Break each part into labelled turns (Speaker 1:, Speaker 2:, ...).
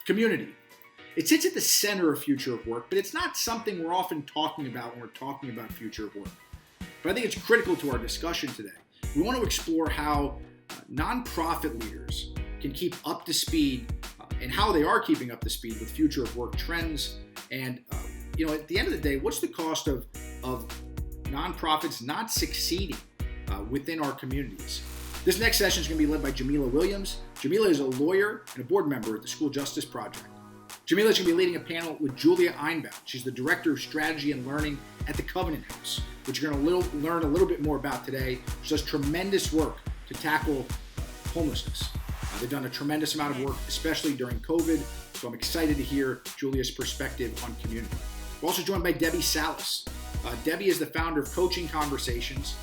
Speaker 1: Community. It sits at the center of future of work, but it's not something we're often talking about when we're talking about future of work. But I think it's critical to our discussion today. We want to explore how nonprofit leaders can keep up to speed and how they are keeping up to speed with future of work trends. And, at the end of the day, what's the cost of nonprofits not succeeding within our communities? This next session is going to be led by Jamila Williams. Jamila is a lawyer and a board member at the School Justice Project. Jamila is going to be leading a panel with Julia Einbond. She's the Director of Strategy and Learning at the Covenant House, which you're going to learn a little bit more about today. She does tremendous work to tackle homelessness. They've done a tremendous amount of work, especially during COVID, so I'm excited to hear Julia's perspective on community. We're also joined by Debbie Sallis. Debbie is the founder of Coaching Conversations,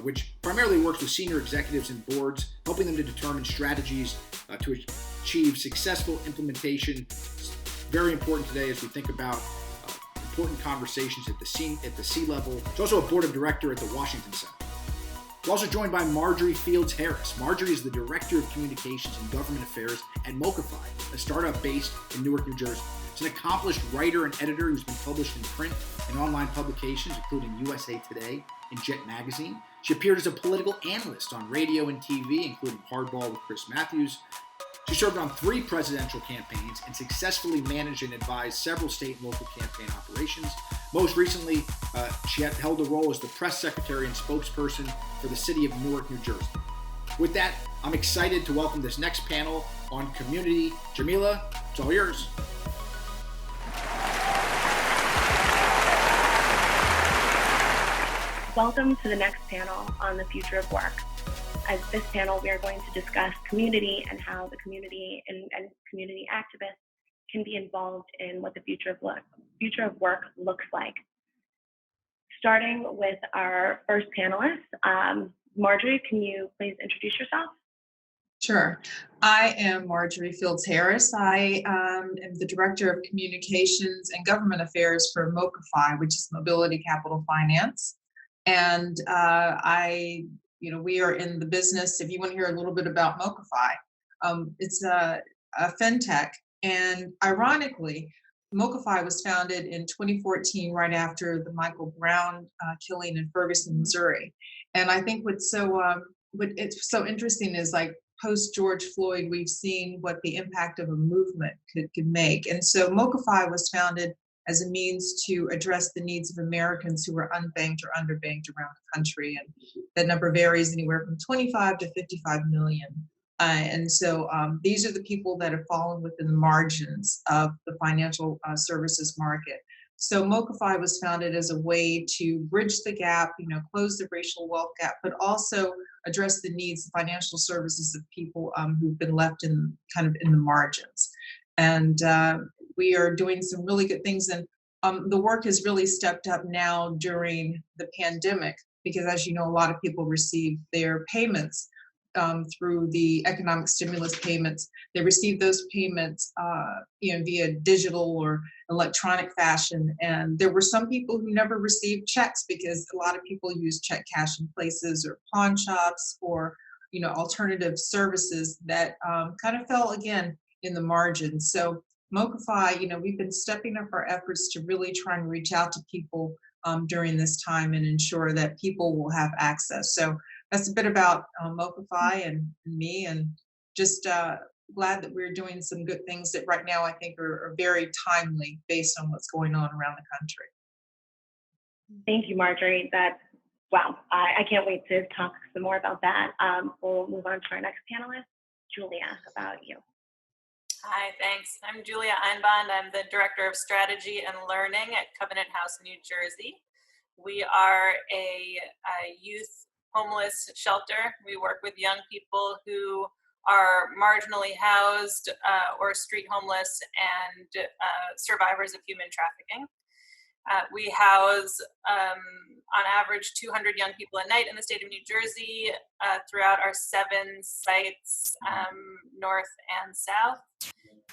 Speaker 1: which primarily works with senior executives and boards, helping them to determine strategies to achieve successful implementation. Very important today as we think about important conversations at the C-level. She's also a board of director at the Washington Center. We're also joined by Marjorie Fields-Harris. Marjorie is the Director of Communications and Government Affairs at MoCaFi, a startup based in Newark, New Jersey. She's an accomplished writer and editor who's been published in print and online publications, including USA Today and Jet Magazine. She appeared as a political analyst on radio and TV, including Hardball with Chris Matthews. She served on 3 presidential campaigns and successfully managed and advised several state and local campaign operations. Most recently, she held a role as the press secretary and spokesperson for the city of Newark, New Jersey. With that, I'm excited to welcome this next panel on community. Jamila, it's all yours.
Speaker 2: Welcome to the next panel on the future of work. As this panel, we are going to discuss community and how the community and community activists can be involved in what the future of work looks like. Starting with our first panelist, Marjorie, can you please introduce yourself?
Speaker 3: Sure. I am Marjorie Fields-Harris. I am the Director of Communications and Government Affairs for MoCaFi, which is Mobility Capital Finance. And we are in the business. If you want to hear a little bit about MoCaFi, it's a fintech. And ironically, MoCaFi was founded in 2014, right after the Michael Brown killing in Ferguson, Missouri. And I think what's so interesting is, like, post George Floyd, we've seen what the impact of a movement could make. And so MoCaFi was founded as a means to address the needs of Americans who are unbanked or underbanked around the country. And that number varies anywhere from 25 to 55 million. And so these are the people that have fallen within the margins of the financial services market. So MoCaFi was founded as a way to bridge the gap, close the racial wealth gap, but also address the needs of financial services of people who've been left in the margins. And we are doing some really good things. And the work has really stepped up now during the pandemic, because, as you know, a lot of people receive their payments through the economic stimulus payments. They receive those payments via digital or electronic fashion. And there were some people who never received checks, because a lot of people use check cash in places or pawn shops or alternative services that kind of fell again in the margins. So MoCaFi, we've been stepping up our efforts to really try and reach out to people during this time and ensure that people will have access. So that's a bit about MoCaFi and me, and just glad that we're doing some good things that right now I think are very timely based on what's going on around the country.
Speaker 2: Thank you, Marjorie. Wow. I can't wait to talk some more about that. We'll move on to our next panelist. Julia, about you.
Speaker 4: Hi, thanks. I'm Julia Einbond. I'm the Director of Strategy and Learning at Covenant House, New Jersey. We are a youth homeless shelter. We work with young people who are marginally housed or street homeless and survivors of human trafficking. We house, on average, 200 young people a night in the state of New Jersey throughout our 7 sites, north and south.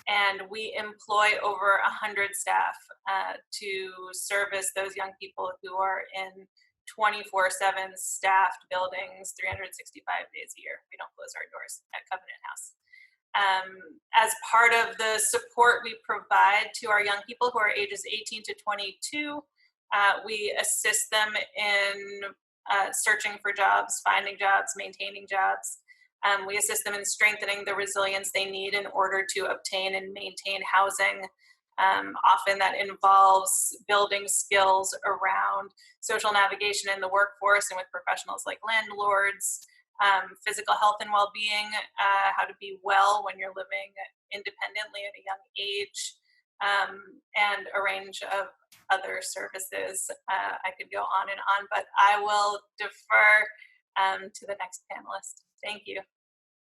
Speaker 4: And we employ over 100 staff to service those young people who are in 24/7 staffed buildings, 365 days a year. We don't close our doors at Covenant House. as part of the support we provide to our young people who are ages 18 to 22, we assist them in searching for jobs, finding jobs, maintaining jobs. We assist them in strengthening the resilience they need in order to obtain and maintain housing. Often that involves building skills around social navigation in the workforce and with professionals like landlords, physical health and well-being, how to be well when you're living independently at a young age, and a range of other services. I could go on and on, but I will defer to the next panelist. Thank you.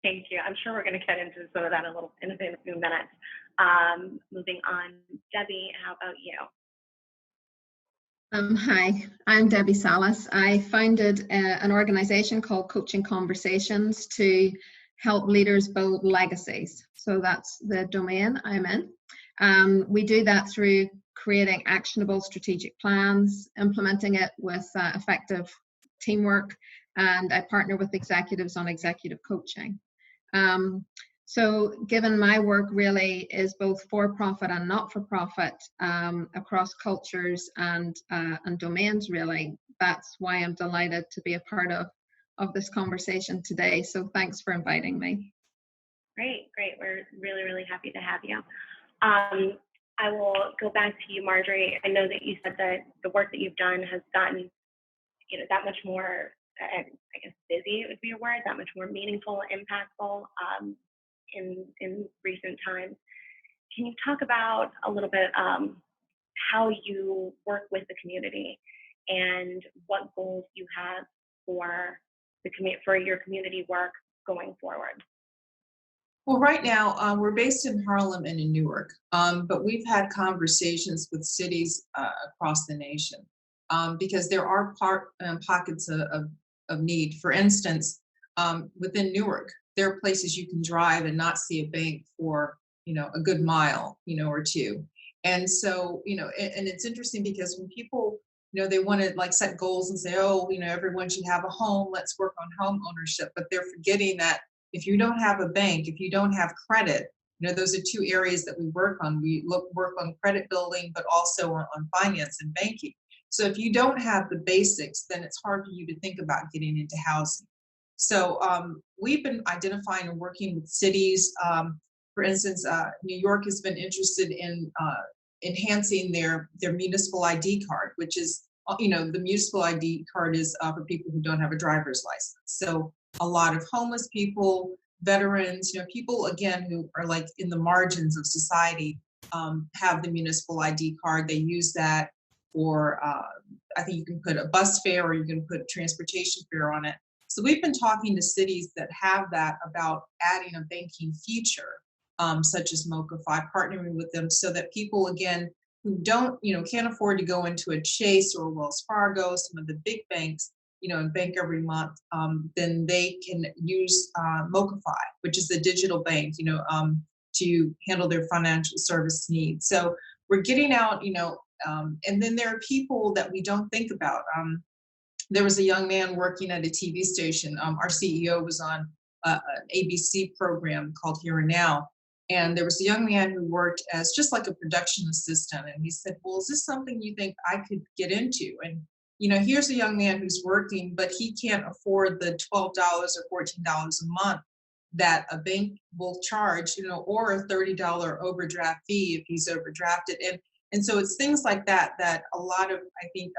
Speaker 2: Thank you. I'm sure we're going to get into some of that in a few minutes. Moving on, Debbie, how about you?
Speaker 5: Hi, I'm Debbie Sallis. I founded an organization called Coaching Conversations to help leaders build legacies. So that's the domain I'm in. We do that through creating actionable strategic plans, implementing it with effective teamwork, and I partner with executives on executive coaching. So given my work really is both for-profit and not-for-profit across cultures and domains really, that's why I'm delighted to be a part of this conversation today. So thanks for inviting me.
Speaker 2: Great. We're really, really happy to have you. I will go back to you, Marjorie. I know that you said that the work that you've done has gotten, that much more, I guess busy would be a word, that much more meaningful, impactful in recent times. Can you talk about a little bit how you work with the community and what goals you have for your community work going forward?
Speaker 3: Well, right now, we're based in Harlem and in Newark, but we've had conversations with cities across the nation because there are pockets of need. For instance, within Newark, there are places you can drive and not see a bank for, a good mile, or two. And so, and it's interesting because when people, they want to like set goals and say, oh, everyone should have a home, let's work on home ownership, but they're forgetting that if you don't have a bank, if you don't have credit, those are two areas that we work on. We work on credit building, but also on finance and banking. So if you don't have the basics, then it's hard for you to think about getting into housing. So we've been identifying and working with cities. For instance, New York has been interested in enhancing their municipal ID card, which is, the municipal ID card is for people who don't have a driver's license. So a lot of homeless people, veterans, people, again, who are like in the margins of society have the municipal ID card. They use that for, I think you can put a bus fare or you can put transportation fare on it. So we've been talking to cities that have that about adding a banking feature, such as MoCaFi, partnering with them so that people, again, who don't, can't afford to go into a Chase or Wells Fargo, some of the big banks, and bank every month, then they can use MoCaFi, which is the digital bank, to handle their financial service needs. So we're getting out, and then there are people that we don't think about. There was a young man working at a TV station. Our CEO was on an ABC program called Here and Now. And there was a young man who worked as just like a production assistant. And he said, well, is this something you think I could get into? And, here's a young man who's working, but he can't afford the $12 or $14 a month that a bank will charge, or a $30 overdraft fee if he's overdrafted. And so it's things like that a lot of, I think,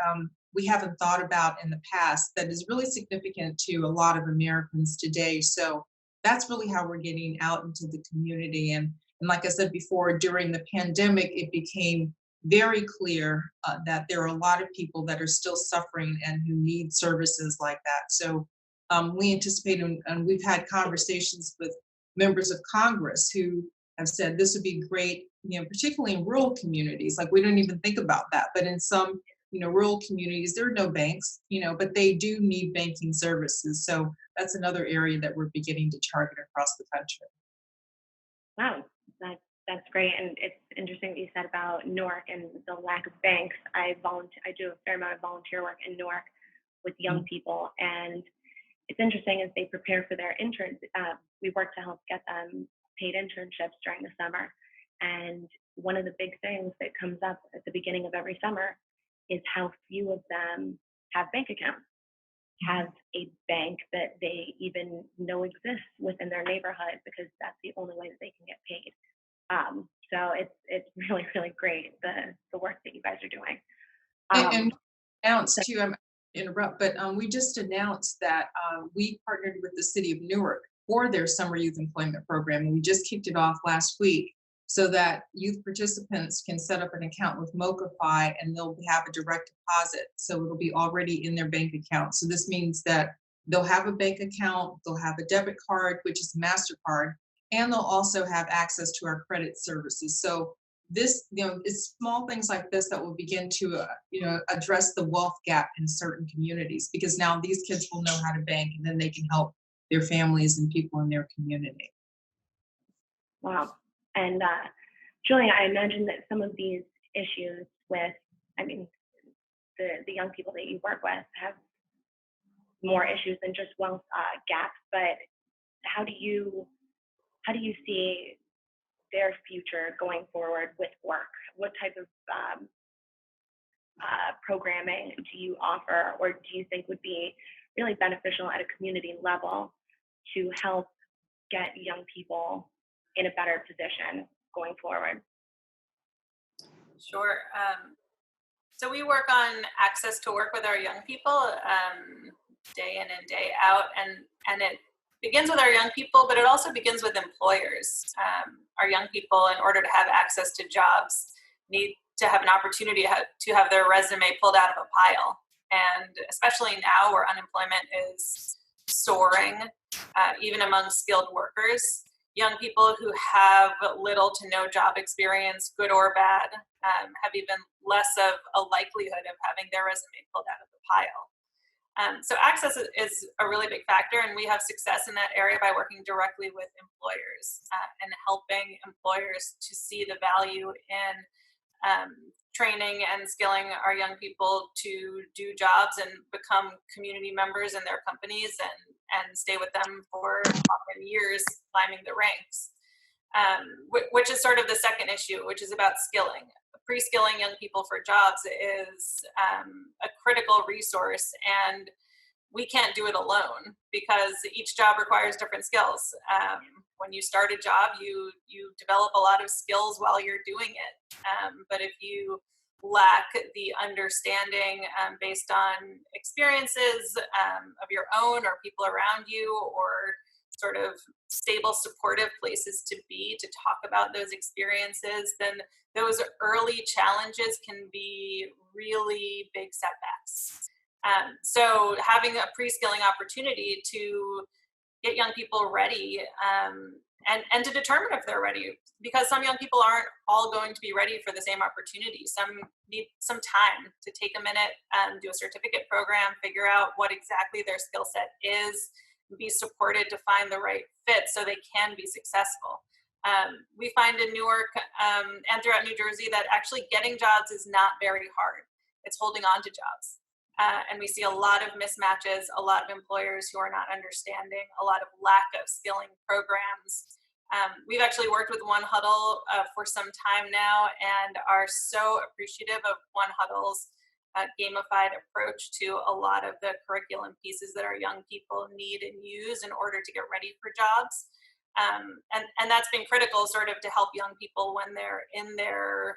Speaker 3: we haven't thought about in the past that is really significant to a lot of Americans today. So that's really how we're getting out into the community. And like I said before, during the pandemic, it became very clear that there are a lot of people that are still suffering and who need services like that. So we anticipate, and we've had conversations with members of Congress who have said this would be great, particularly in rural communities. Like we don't even think about that, but in some rural communities, there are no banks, but they do need banking services. So that's another area that we're beginning to target across the country.
Speaker 2: Wow, that's great. And it's interesting what you said about Newark and the lack of banks. I do a fair amount of volunteer work in Newark with young people. And it's interesting as they prepare for their interns, we work to help get them paid internships during the summer. And one of the big things that comes up at the beginning of every summer is how few of them have bank accounts, have a bank that they even know exists within their neighborhood, because that's the only way that they can get paid. So it's really, really great, the work that you guys are doing.
Speaker 3: And announced too, I'm interrupt, but we just announced that we partnered with the city of Newark for their summer youth employment program. And we just kicked it off last week so that youth participants can set up an account with MoCaFi and they'll have a direct deposit. So it'll be already in their bank account. So this means that they'll have a bank account, they'll have a debit card, which is MasterCard, and they'll also have access to our credit services. So this, it's small things like this that will begin to, address the wealth gap in certain communities, because now these kids will know how to bank and then they can help their families and people in their community.
Speaker 2: Wow. And Julia, I imagine that some of these issues with, the young people that you work with have more issues than just wealth gaps, but how do you see their future going forward with work? What type of programming do you offer, or do you think would be really beneficial at a community level to help get young people in a better position going forward?
Speaker 4: Sure. So we work on access to work with our young people day in and day out, and it begins with our young people, but it also begins with employers. Our young people, in order to have access to jobs, need to have an opportunity to have their resume pulled out of a pile. And especially now where unemployment is soaring, even among skilled workers, young people who have little to no job experience, good or bad, have even less of a likelihood of having their resume pulled out of the pile. So access is a really big factor, and we have success in that area by working directly with employers and helping employers to see the value in training and skilling our young people to do jobs and become community members in their companies and stay with them for often years, climbing the ranks, which is sort of the second issue, which is about skilling. Pre-skilling young people for jobs is a critical resource, and we can't do it alone because each job requires different skills. When you start a job, you develop a lot of skills while you're doing it. But if you lack the understanding based on experiences of your own or people around you, or sort of stable, supportive places to be to talk about those experiences, then those early challenges can be really big setbacks. So having a pre-skilling opportunity to get young people ready and to determine if they're ready, because some young people aren't all going to be ready for the same opportunity. Some need some time to take a minute, do a certificate program, figure out what exactly their skill set is, be supported to find the right fit so they can be successful. We find in Newark and throughout New Jersey that actually getting jobs is not very hard. It's holding on to jobs. And we see a lot of mismatches, a lot of employers who are not understanding, a lot of lack of skilling programs. We've actually worked with One Huddle for some time now and are so appreciative of One Huddle's gamified approach to a lot of the curriculum pieces that our young people need and use in order to get ready for jobs. And that's been critical sort of to help young people when they're in their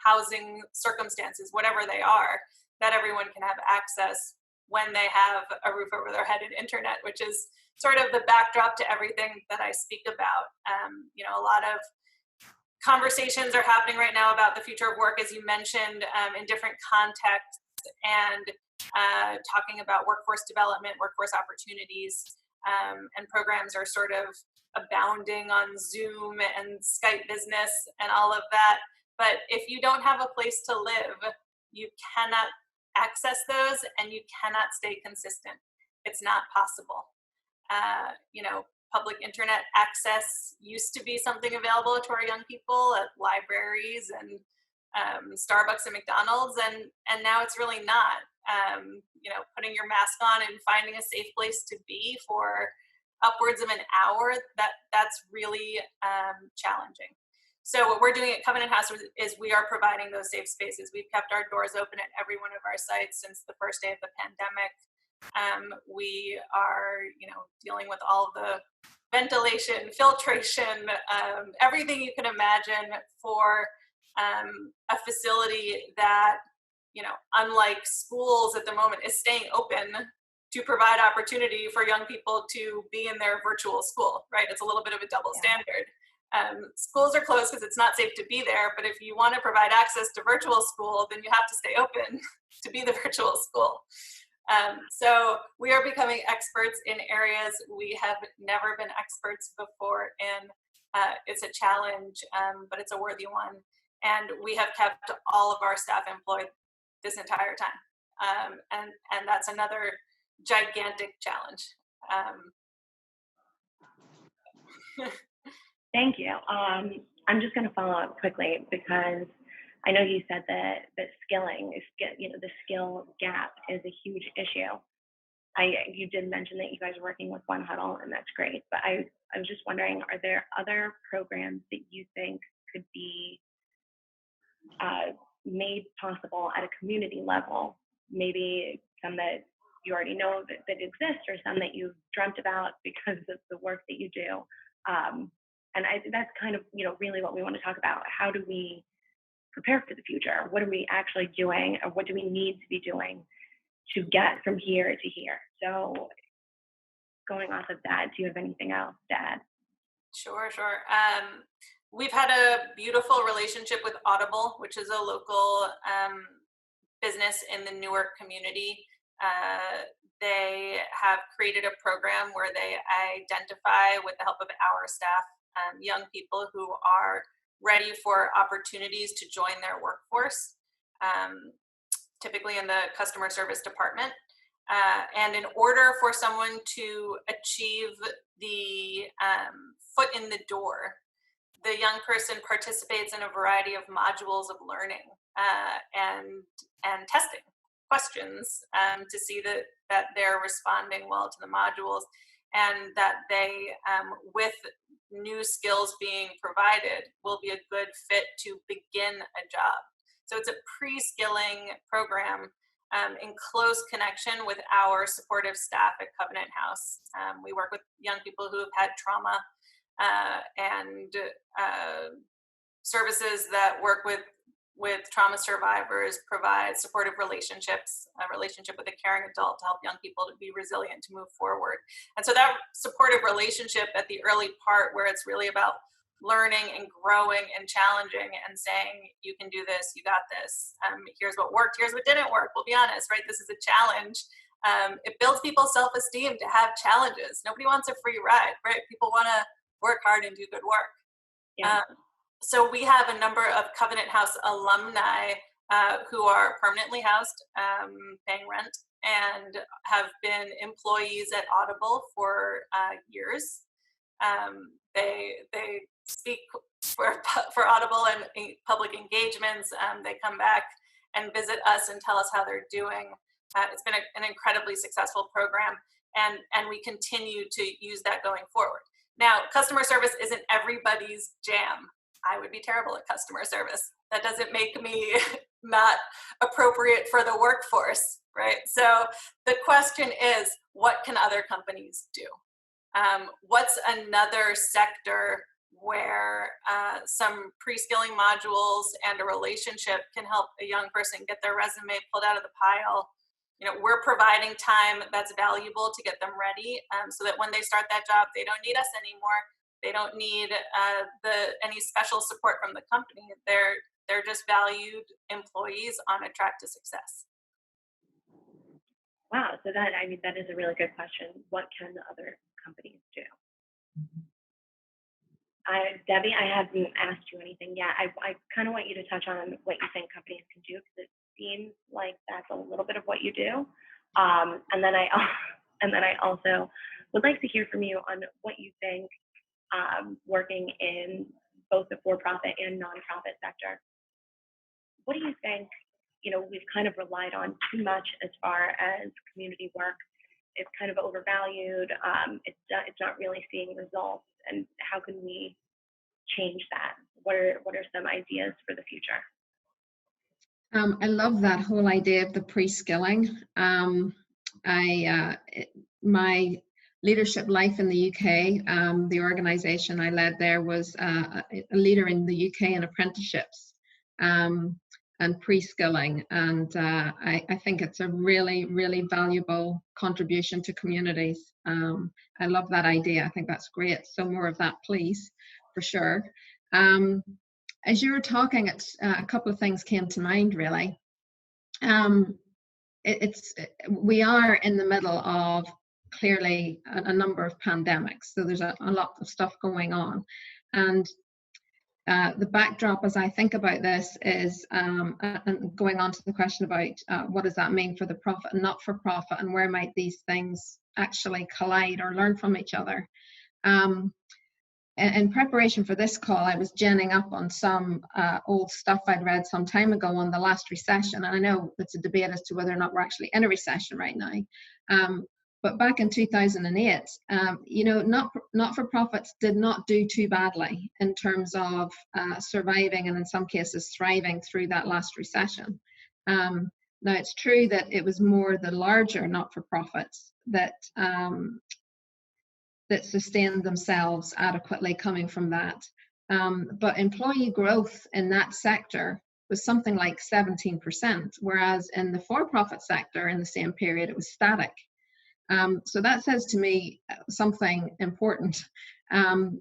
Speaker 4: housing circumstances, whatever they are, that everyone can have access when they have a roof over their head and internet, which is sort of the backdrop to everything that I speak about. A lot of conversations are happening right now about the future of work, as you mentioned, in different contexts, and talking about workforce development, workforce opportunities, and programs are sort of abounding on Zoom and Skype business and all of that. But if you don't have a place to live, you cannot access those and you cannot stay consistent. It's not possible. Public internet access used to be something available to our young people at libraries and Starbucks and McDonald's, and now it's really not. Putting your mask on and finding a safe place to be for upwards of an hour, that's really challenging. So what we're doing at Covenant House is we are providing those safe spaces. We've kept our doors open at every one of our sites since the first day of the pandemic. We are, dealing with all of the ventilation, filtration, everything you can imagine for a facility that, unlike schools at the moment, is staying open to provide opportunity for young people to be in their virtual school, right? It's a little bit of a double standard. Schools are closed because it's not safe to be there, but if you want to provide access to virtual school, then you have to stay open to be the virtual school. So we are becoming experts in areas we have never been experts before in. It's a challenge, but it's a worthy one. And we have kept all of our staff employed this entire time. And that's another gigantic challenge.
Speaker 2: Thank you. I'm just going to follow up quickly because I know you said that skilling is, the skill gap is a huge issue. You did mention that you guys are working with One Huddle, and that's great. But I was just wondering, are there other programs that you think could be made possible at a community level? Maybe some that you already know that exist, or some that you've dreamt about because of the work that you do. And I think that's kind of, really what we want to talk about. How do we prepare for the future? What are we actually doing, or what do we need to be doing to get from here to here? So going off of that, do you have anything else to add?
Speaker 4: Sure. We've had a beautiful relationship with Audible, which is a local business in the Newark community. They have created a program where they identify, with the help of our staff, young people who are ready for opportunities to join their workforce, typically in the customer service department. And in order for someone to achieve the foot in the door, the young person participates in a variety of modules of learning and testing questions to see that they're responding well to the modules, and that they, with new skills being provided, will be a good fit to begin a job. So it's a pre-skilling program in close connection with our supportive staff at Covenant House. We work with young people who have had trauma and services that work with trauma survivors, provide supportive relationships, a relationship with a caring adult to help young people to be resilient, to move forward. And so that supportive relationship at the early part, where it's really about learning and growing and challenging and saying, you can do this, you got this. Here's what worked, here's what didn't work. We'll be honest, right? This is a challenge. It builds people's self-esteem to have challenges. Nobody wants a free ride, right? People want to work hard and do good work. Yeah. So we have a number of Covenant House alumni who are permanently housed, paying rent, and have been employees at Audible for years. They speak for Audible and public engagements. They come back and visit us and tell us how they're doing. It's been an incredibly successful program, and we continue to use that going forward. Now, customer service isn't everybody's jam. I would be terrible at customer service. That doesn't make me not appropriate for the workforce, right? So the question is, what can other companies do? What's another sector where some pre-skilling modules and a relationship can help a young person get their resume pulled out of the pile? We're providing time that's valuable to get them ready, so that when they start that job, they don't need us anymore. They don't need any special support from the company. They're just valued employees on a track to success.
Speaker 2: Wow, so that is a really good question. What can other companies do? Debbie, I haven't asked you anything yet. I kind of want you to touch on what you think companies can do, because it seems like that's a little bit of what you do. And then I also would like to hear from you on what you think, working in both the for-profit and nonprofit sector. What do you think, we've kind of relied on too much as far as community work it's kind of overvalued. It's not really seeing results. And how can we change that? What are some ideas for the future?
Speaker 5: I love that whole idea of the pre-skilling. My leadership life in the UK, the organization I led there was a leader in the UK in apprenticeships and pre-skilling. And I think it's a really, really valuable contribution to communities. I love that idea. I think that's great. So more of that, please, for sure. As you were talking, a couple of things came to mind, really. We are in the middle of clearly a number of pandemics, so there's a lot of stuff going on, and the backdrop as I think about this is, and going on to the question about what does that mean for the profit and not-for-profit, and where might these things actually collide or learn from each other. In preparation for this call, I was genning up on some old stuff I'd read some time ago on the last recession. And I know it's a debate as to whether or not we're actually in a recession right now. But back in 2008, not-for-profits did not do too badly in terms of surviving and in some cases thriving through that last recession. Now, it's true that it was more the larger not-for-profits that sustained themselves adequately coming from that. But employee growth in that sector was something like 17%, whereas in the for-profit sector in the same period, it was static. So that says to me something important, that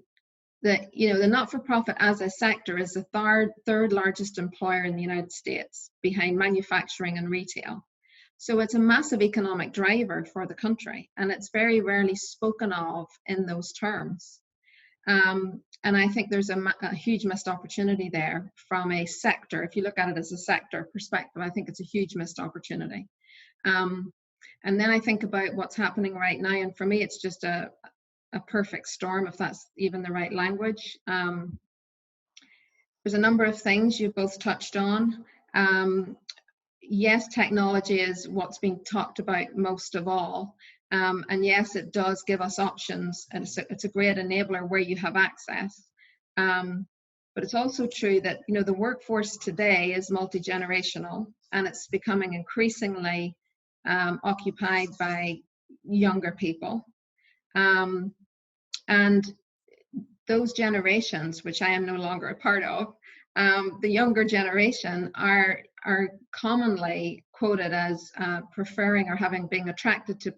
Speaker 5: the not-for-profit as a sector is the third largest employer in the United States, behind manufacturing and retail. So it's a massive economic driver for the country, and it's very rarely spoken of in those terms. And I think there's a huge missed opportunity there from a sector. If you look at it as a sector perspective, I think it's a huge missed opportunity. And then I think about what's happening right now, and for me, it's just a perfect storm, if that's even the right language. There's a number of things you've both touched on. Yes, technology is what's being talked about most of all. And yes, it does give us options, and it's a great enabler where you have access. But it's also true that the workforce today is multi-generational, and it's becoming increasingly occupied by younger people. And those generations, which I am no longer a part of, the younger generation are commonly quoted as preferring or having been attracted to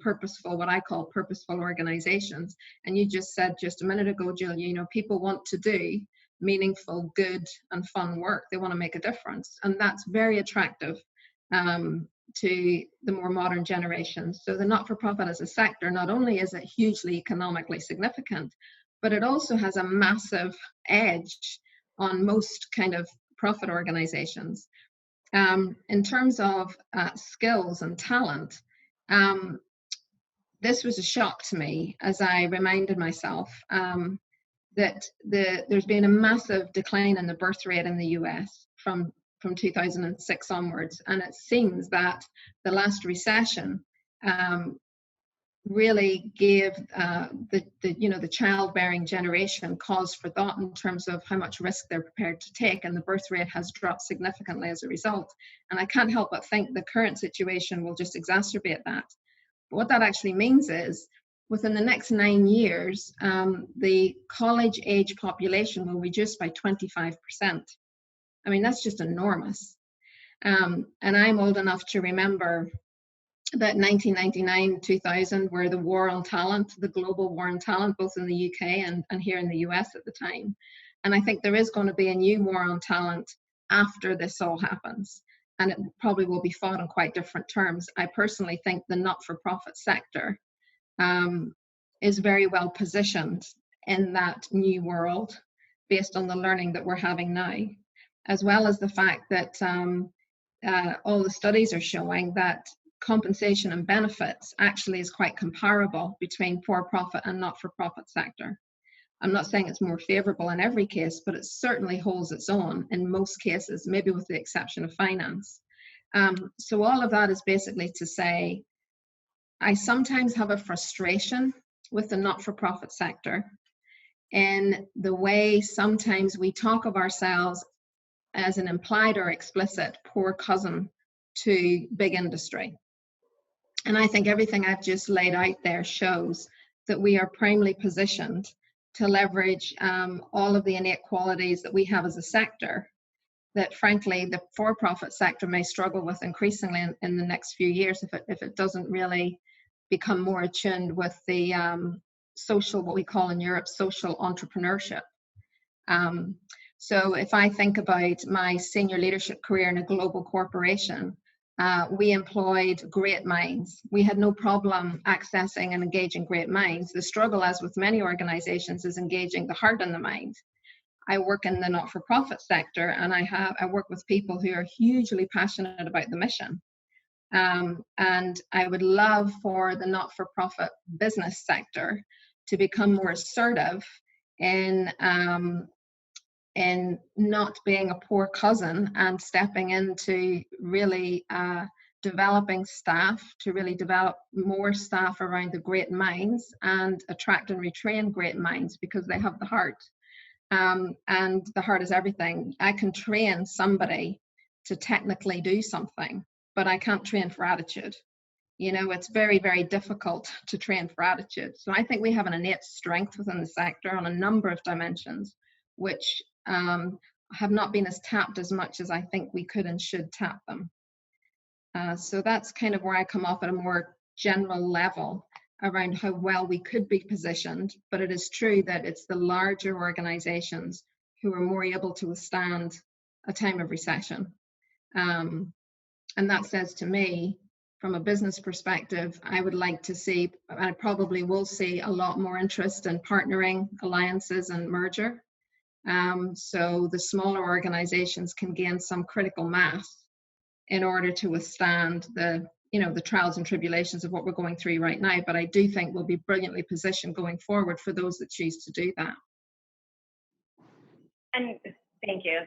Speaker 5: what I call purposeful organizations. And you just said just a minute ago, Julia, people want to do meaningful, good, and fun work. They want to make a difference. And that's very attractive to the more modern generations. So the not-for-profit as a sector, not only is it hugely economically significant, but it also has a massive edge on most kind of profit organizations. In terms of skills and talent, this was a shock to me as I reminded myself that there's been a massive decline in the birth rate in the US from 2006 onwards, and it seems that the last recession really gave the childbearing generation cause for thought in terms of how much risk they're prepared to take, and the birth rate has dropped significantly as a result. And I can't help but think the current situation will just exacerbate that. But what that actually means is, within the next 9 years, the college age population will reduce by 25%. I mean, that's just enormous. And I'm old enough to remember that 1999, 2000 were the war on talent, the global war on talent, both in the UK and here in the US at the time. And I think there is going to be a new war on talent after this all happens. And it probably will be fought on quite different terms. I personally think the not-for-profit sector is very well positioned in that new world based on the learning that we're having now, as well as the fact that all the studies are showing that compensation and benefits actually is quite comparable between for-profit and not-for-profit sector. I'm not saying it's more favorable in every case, but it certainly holds its own in most cases, maybe with the exception of finance. So all of that is basically to say, I sometimes have a frustration with the not-for-profit sector in the way sometimes we talk of ourselves as an implied or explicit poor cousin to big industry. And I think everything I've just laid out there shows that we are primarily positioned to leverage all of the innate qualities that we have as a sector that, frankly, the for-profit sector may struggle with increasingly in the next few years if it doesn't really become more attuned with the social, what we call in Europe, social entrepreneurship. So if I think about my senior leadership career in a global corporation, we employed great minds. We had no problem accessing and engaging great minds. The struggle, as with many organizations, is engaging the heart and the mind. I work in the not-for-profit sector, and I work with people who are hugely passionate about the mission. And I would love for the not-for-profit business sector to become more assertive in not being a poor cousin and stepping into really developing staff to really develop more staff around the great minds and attract and retrain great minds because they have the heart. And the heart is everything. I can train somebody to technically do something, but I can't train for attitude. You know, it's very, very difficult to train for attitude. So I think we have an innate strength within the sector on a number of dimensions, which have not been as tapped as much as I think we could and should tap them. So that's kind of where I come off at a more general level around how well we could be positioned. But it is true that it's the larger organizations who are more able to withstand a time of recession. And that says to me, from a business perspective, I would like to see, I probably will see a lot more interest in partnering, alliances, and merger. So the smaller organizations can gain some critical mass in order to withstand the trials and tribulations of what we're going through right now. But I do think we'll be brilliantly positioned going forward for those that choose to do that.
Speaker 2: And thank you.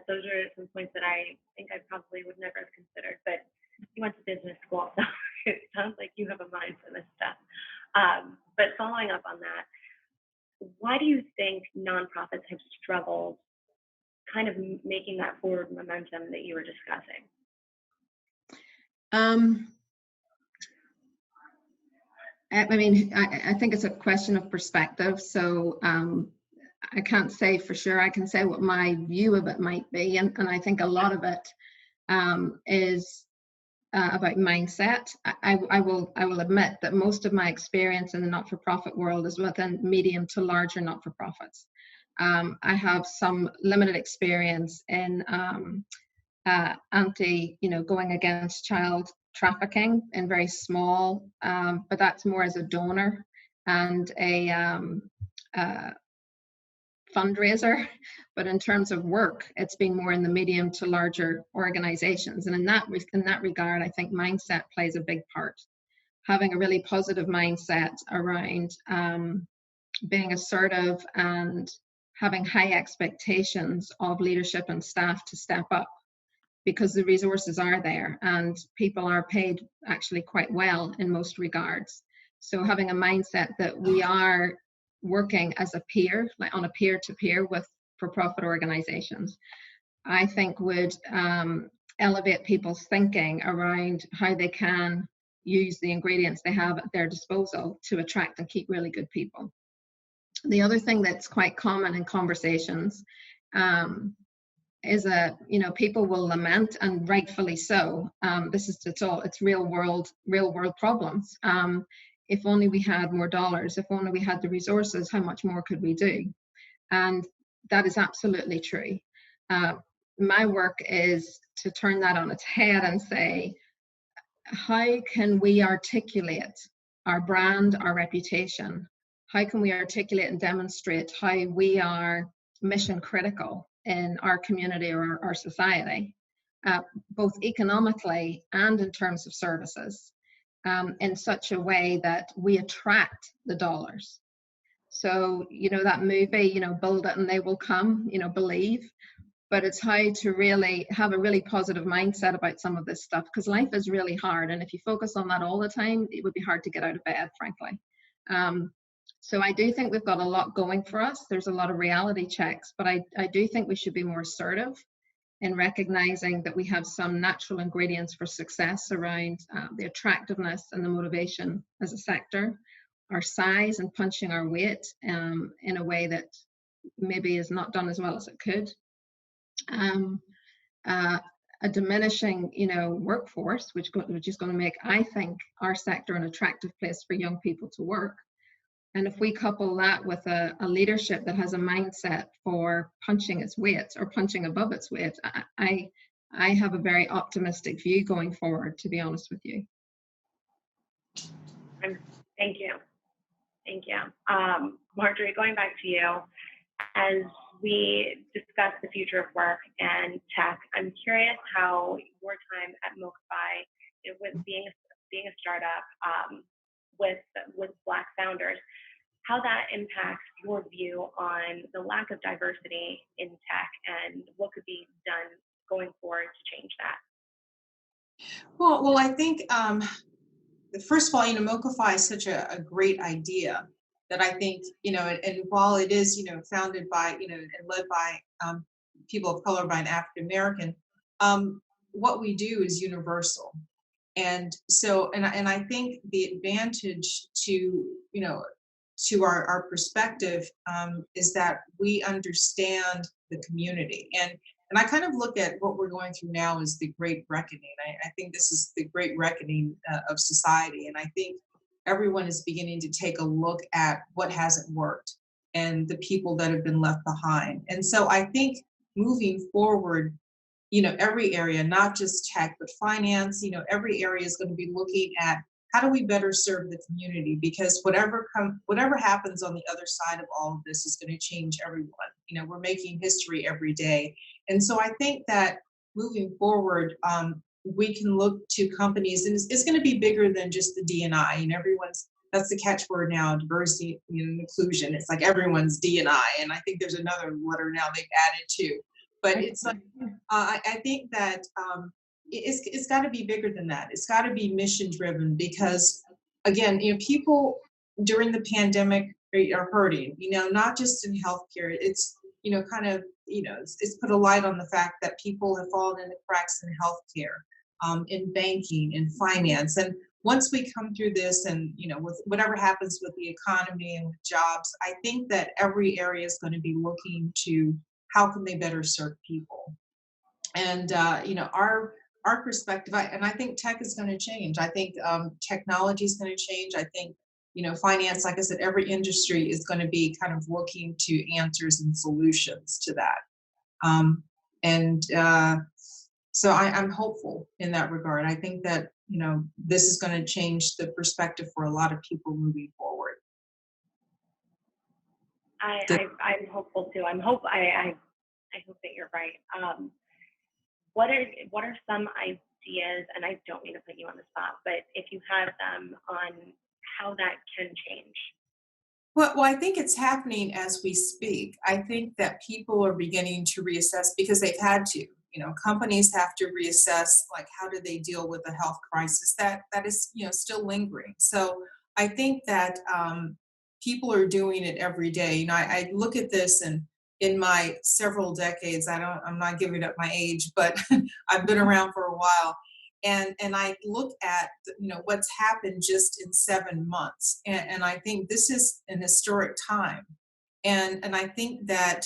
Speaker 2: Those are some points that I think I probably would never have considered. But you went to business school, so it sounds like you have a mind for this stuff. But following up on that, why do you think nonprofits have struggled kind of making that forward momentum that you were discussing?
Speaker 5: I think it's a question of perspective. So I can't say for sure. I can say what my view of it might be. And I think a lot of it is about mindset. I will admit that most of my experience in the not-for-profit world is within medium to larger not-for-profits. I have some limited experience in going against child trafficking in very small, but that's more as a donor and a fundraiser. But in terms of work, it's been more in the medium to larger organizations. And in that regard, I think mindset plays a big part. Having a really positive mindset around being assertive and having high expectations of leadership and staff to step up, because the resources are there and people are paid actually quite well in most regards. So having a mindset that we are working as a peer, like on a peer-to-peer with for-profit organizations, I think would elevate people's thinking around how they can use the ingredients they have at their disposal to attract and keep really good people. The other thing that's quite common in conversations is people will lament, and rightfully so. It's real world problems. If only we had more dollars, if only we had the resources, how much more could we do? And that is absolutely true. My work is to turn that on its head and say, how can we articulate our brand, our reputation? How can we articulate and demonstrate how we are mission critical in our community or our society, both economically and in terms of services, in such a way that we attract the dollars. So, that movie, build it and they will come, believe. but it's how to really have a really positive mindset about some of this stuff, because life is really hard. And if you focus on that all the time, it would be hard to get out of bed, frankly. So I do think we've got a lot going for us. There's a lot of reality checks, but I do think we should be more assertive in recognizing that we have some natural ingredients for success around the attractiveness and the motivation as a sector, our size and punching our weight in a way that maybe is not done as well as it could. A diminishing, workforce, which is going to make, I think, our sector an attractive place for young people to work. And if we couple that with a leadership that has a mindset for punching its weight or punching above its weight, I have a very optimistic view going forward, to be honest with you.
Speaker 2: Thank you. Thank you. Marjorie, going back to you, as we discuss the future of work and tech, I'm curious how your time at MoCaFi, with being a startup with Black founders, how that impacts your view on the lack of diversity in tech and what could be done going forward to change that?
Speaker 3: Well, I think first of all, MoCaFi is such a great idea that I think, and while it is, founded by, and led by people of color, by an African American, what we do is universal. And so, and I think the advantage to, to our perspective is that we understand the community. And I kind of look at what we're going through now as the Great Reckoning. I think this is the Great Reckoning of society. And I think everyone is beginning to take a look at what hasn't worked and the people that have been left behind. And so I think moving forward, every area, not just tech, but finance, every area is going to be looking at how do we better serve the community, because whatever happens on the other side of all of this is going to change everyone. We're making history every day. And so I think that moving forward, we can look to companies, and it's going to be bigger than just the D&I. And that's the catchword now, diversity and inclusion. It's like everyone's D&I, and I think there's another letter now they've added too. But it's like, I think that it's got to be bigger than that. It's got to be mission driven, because again, people during the pandemic are hurting, not just in healthcare. It's, it's put a light on the fact that people have fallen into cracks in healthcare, in banking, in finance. And once we come through this and, with whatever happens with the economy and with jobs, I think that every area is going to be looking to how can they better serve people. And, our perspective, and I think tech is going to change. I think technology is going to change. I think, finance, like I said, every industry is going to be kind of looking to answers and solutions to that. So I'm hopeful in that regard. I think that, this is going to change the perspective for a lot of people moving forward.
Speaker 2: I'm hopeful too. I hope that you're right. What are some ideas, and I don't mean to put you on the spot, but if you have them, on how that can change?
Speaker 3: Well, I think it's happening as we speak. I think that people are beginning to reassess because they've had to. Companies have to reassess, like, how do they deal with the health crisis that is, still lingering. So I think that people are doing it every day. I look at this, and in my several decades, I'm not giving up my age, but I've been around for a while. And I look at, what's happened just in 7 months. And I think this is an historic time. And I think that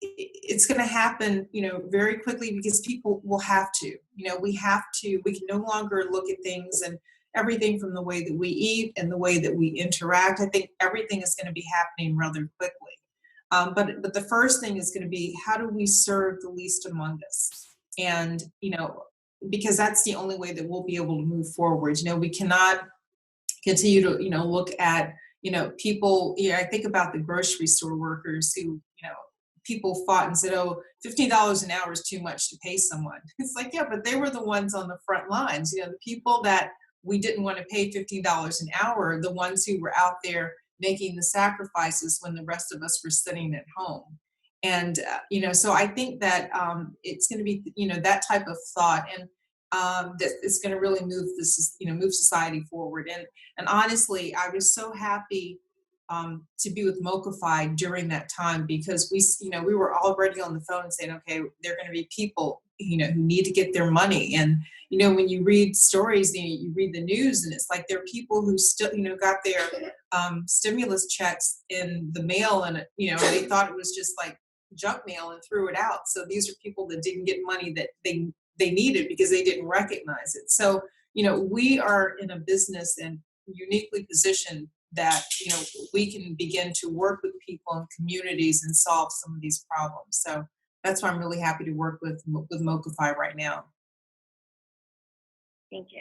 Speaker 3: it's going to happen, very quickly, because people will have to, we can no longer look at things and everything from the way that we eat and the way that we interact. I think everything is going to be happening rather quickly. But the first thing is going to be, how do we serve the least among us? And, because that's the only way that we'll be able to move forward. We cannot continue to, look at, people, I think about the grocery store workers who, people fought and said, oh, $15 an hour is too much to pay someone. It's like, yeah, but they were the ones on the front lines, the people that we didn't want to pay $15 an hour, the ones who were out there making the sacrifices when the rest of us were sitting at home. And, so I think that it's going to be, that type of thought. And that it's going to really move society forward. And honestly, I was so happy to be with MoCaFi during that time, because we were already on the phone saying, okay, there are going to be people, who need to get their money. And, when you read stories, you read the news, and it's like there are people who still, got their stimulus checks in the mail, and, they thought it was just like junk mail and threw it out. So these are people that didn't get money that they needed because they didn't recognize it. So, we are in a business and uniquely positioned that, we can begin to work with people and communities and solve some of these problems. So that's why I'm really happy to work with MoCaFi right now.
Speaker 2: Thank you.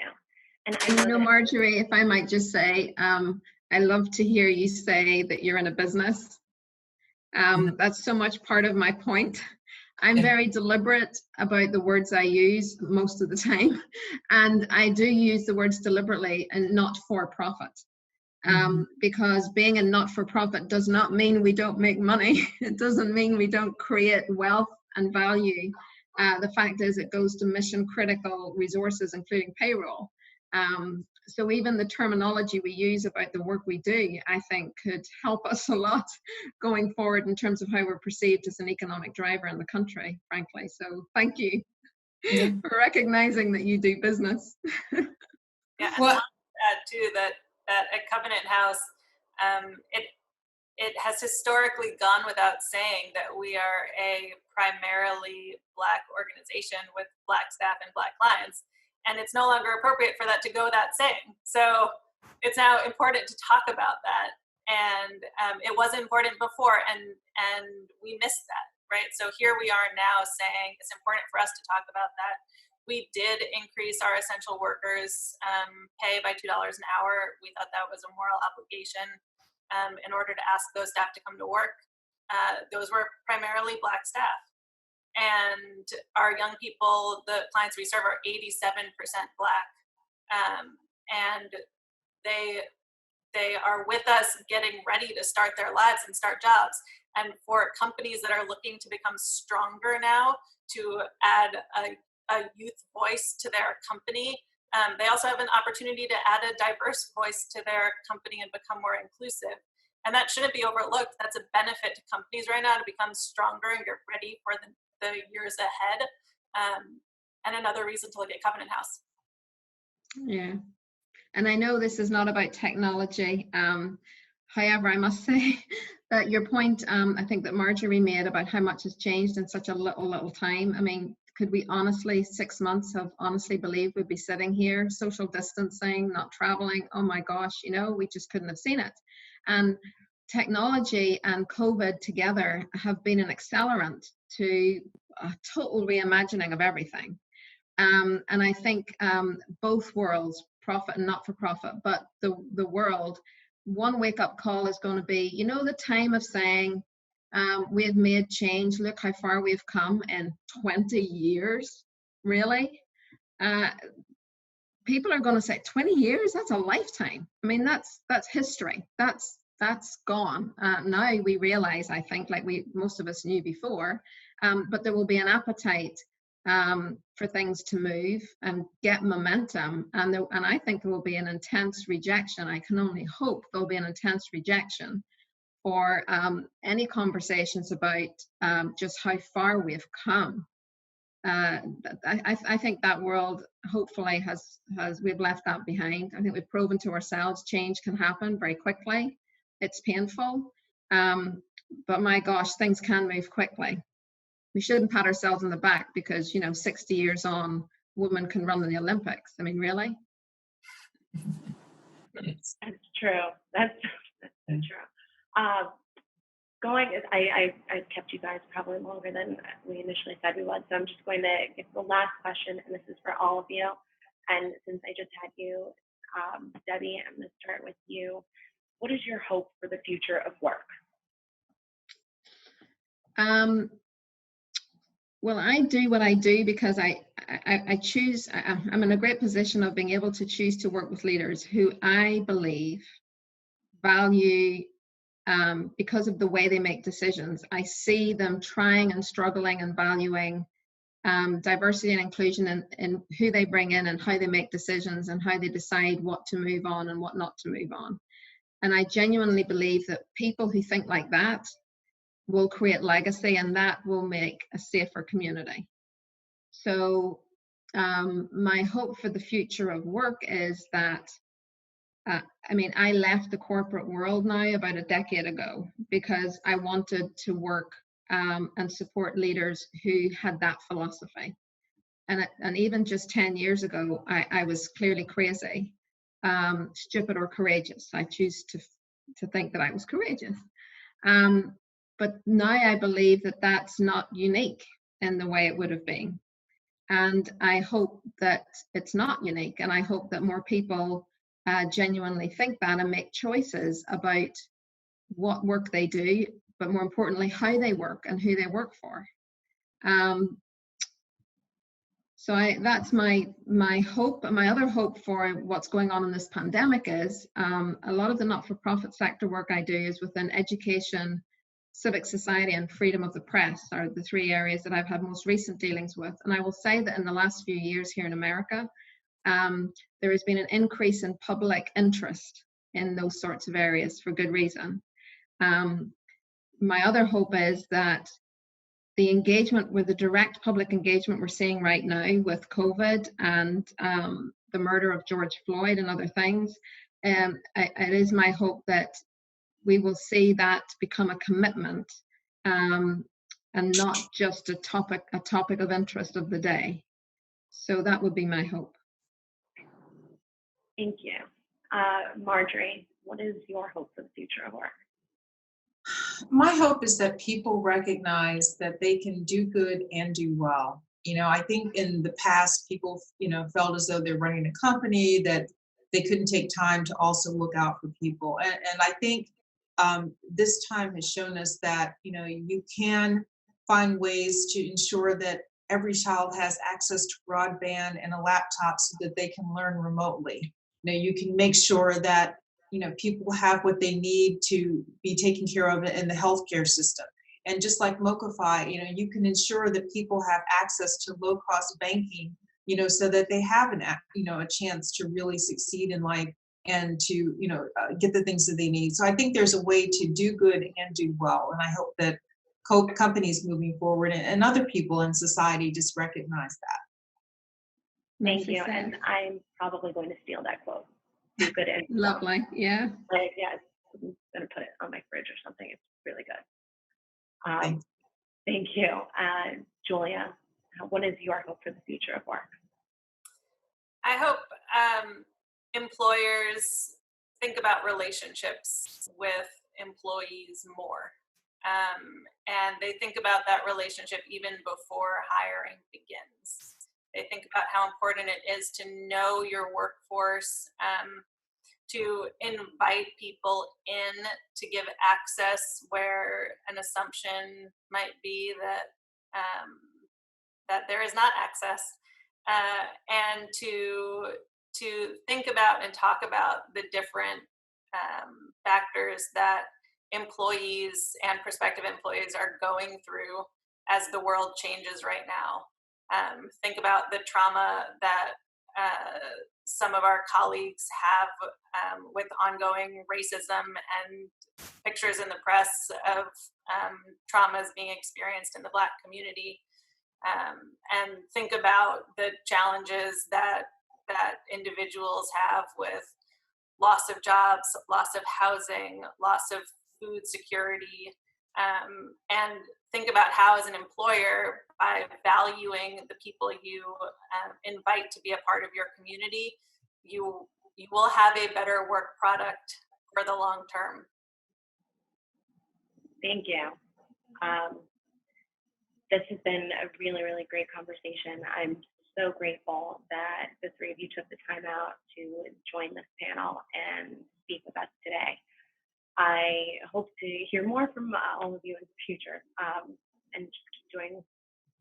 Speaker 2: And I know
Speaker 5: Marjorie, if I might just say, I love to hear you say that you're in a business. That's so much part of my point. I'm very deliberate about the words I use most of the time. And I do use the words deliberately and not for profit. Because being a not-for-profit does not mean we don't make money. It doesn't mean we don't create wealth and value. The fact is it goes to mission-critical resources, including payroll. So even the terminology we use about the work we do, I think, could help us a lot going forward in terms of how we're perceived as an economic driver in the country, frankly. So thank you for recognizing that you do business.
Speaker 4: Yeah, and I'll add too that at Covenant House, it has historically gone without saying that we are a primarily Black organization with Black staff and Black clients. And it's no longer appropriate for that to go without saying. So it's now important to talk about that. And it wasn't important before, and we missed that, right? So here we are now saying it's important for us to talk about that. We did increase our essential workers' pay by $2 an hour. We thought that was a moral obligation in order to ask those staff to come to work. Those were primarily Black staff. And our young people, the clients we serve, are 87% Black. And they are with us getting ready to start their lives and start jobs. And for companies that are looking to become stronger now, to add a youth voice to their company, they also have an opportunity to add a diverse voice to their company and become more inclusive. And that shouldn't be overlooked. That's a benefit to companies right now to become stronger and get ready for the years ahead. And another reason to look at Covenant House.
Speaker 5: Yeah. And I know this is not about technology. However, I must say that your point, I think that Marjorie made about how much has changed in such a little time. I mean, could we honestly, 6 months, have honestly believed we'd be sitting here, social distancing, not traveling? Oh my gosh, we just couldn't have seen it. And technology and COVID together have been an accelerant to a total reimagining of everything. And I think both worlds, profit and not-for-profit, but the world, one wake-up call is going to be, the time of saying, we have made change, look how far we've come in 20 years, really? People are going to say, 20 years? That's a lifetime. I mean, that's history. That's gone. Now we realize, I think, like most of us knew before, but there will be an appetite for things to move and get momentum. And I think there will be an intense rejection. I can only hope there'll be an intense rejection for any conversations about just how far we've come. I think that world hopefully we've left that behind. I think we've proven to ourselves change can happen very quickly. It's painful, but my gosh, things can move quickly. We shouldn't pat ourselves on the back because 60 years on, women can run in the Olympics. I mean, really?
Speaker 2: That's true. That's so true. I kept you guys probably longer than we initially said we would, so I'm just going to get the last question, and this is for all of you. And since I just had you, Debbie, I'm going to start with you. What is your hope for the future of work?
Speaker 5: Well, I do what I do because I choose. I'm in a great position of being able to choose to work with leaders who I believe value because of the way they make decisions. I see them trying and struggling and valuing diversity and inclusion in who they bring in and how they make decisions and how they decide what to move on and what not to move on. And I genuinely believe that people who think like that will create legacy, and that will make a safer community. So my hope for the future of work is that, I left the corporate world now about a decade ago because I wanted to work and support leaders who had that philosophy. And even just 10 years ago, I was clearly crazy, stupid or courageous. I choose to think that I was courageous. But now I believe that that's not unique in the way it would have been. And I hope that it's not unique. And I hope that more people genuinely think that and make choices about what work they do, but more importantly, how they work and who they work for. So that's my hope. And my other hope for what's going on in this pandemic is a lot of the not-for-profit sector work I do is within education, civic society, and freedom of the press are the three areas that I've had most recent dealings with. And I will say that in the last few years here in America, there has been an increase in public interest in those sorts of areas for good reason. My other hope is that the engagement with the direct public engagement we're seeing right now with COVID and the murder of George Floyd and other things, it is my hope that we will see that become a commitment and not just a topic of interest of the day. So that would be my hope.
Speaker 2: Thank you. Marjorie, what is your hope for the future of work?
Speaker 3: My hope is that people recognize that they can do good and do well. I think in the past, people, felt as though they're running a company, that they couldn't take time to also look out for people. And I think this time has shown us that, you can find ways to ensure that every child has access to broadband and a laptop so that they can learn remotely. You can make sure that people have what they need to be taken care of in the healthcare system. And just like MoCaFi, you can ensure that people have access to low-cost banking, so that they have a chance to really succeed in life and to, get the things that they need. So I think there's a way to do good and do well. And I hope that companies moving forward and other people in society just recognize that.
Speaker 2: Thank you. And I'm probably going to steal that quote. Do good and
Speaker 5: lovely. Yeah.
Speaker 2: Yeah, I'm going to put it on my fridge or something. It's really good. Thank you. Julia, what is your hope for the future of work?
Speaker 4: I hope employers think about relationships with employees more. And they think about that relationship even before hiring begins. They think about how important it is to know your workforce, to invite people in, to give access where an assumption might be that there is not access, and to think about and talk about the different factors that employees and prospective employees are going through as the world changes right now. Think about the trauma that some of our colleagues have with ongoing racism and pictures in the press of traumas being experienced in the Black community. And think about the challenges that individuals have with loss of jobs, loss of housing, loss of food security, and think about how, as an employer, by valuing the people you invite to be a part of your community, you will have a better work product for the long term.
Speaker 2: Thank you. This has been a really, really great conversation. I'm so grateful that the three of you took the time out to join this panel and speak with us today. I hope to hear more from all of you in the future, and just keep doing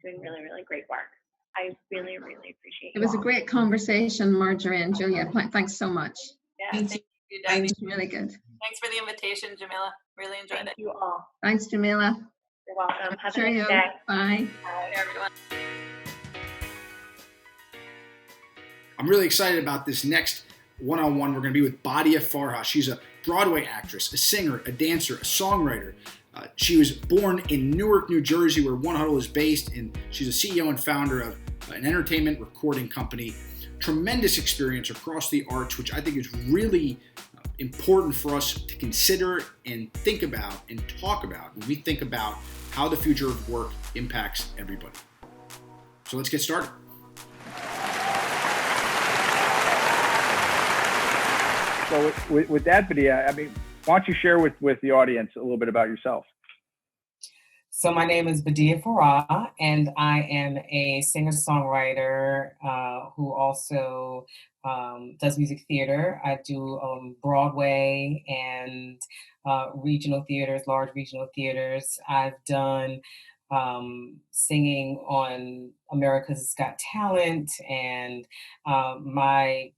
Speaker 2: really, really great work. I really, really appreciate it.
Speaker 5: It was a great conversation, Marjorie and Julia. Thanks so much.
Speaker 2: Yeah,
Speaker 3: Thank you.
Speaker 5: It was really good.
Speaker 4: Thanks for the invitation, Jamila. Really enjoyed
Speaker 2: Thank
Speaker 4: it.
Speaker 2: you all.
Speaker 5: Thanks, Jamila.
Speaker 2: You're welcome. Have a
Speaker 5: Cheerio.
Speaker 2: nice day.
Speaker 5: Bye.
Speaker 4: Bye, everyone.
Speaker 1: I'm really excited about this next one-on-one. We're going to be with Badia Farha. She's a Broadway actress, a singer, a dancer, a songwriter. She was born in Newark, New Jersey, where One Huddle is based, and she's a CEO and founder of an entertainment recording company. Tremendous experience across the arts, which I think is really important for us to consider and think about and talk about when we think about how the future of work impacts everybody. So let's get started.
Speaker 6: So with that, Badia, I mean, why don't you share with the audience a little bit about yourself?
Speaker 7: So my name is Badia Farha, and I am a singer-songwriter who also does music theater. I do Broadway and regional theaters, large regional theaters. I've done singing on America's Got Talent, and my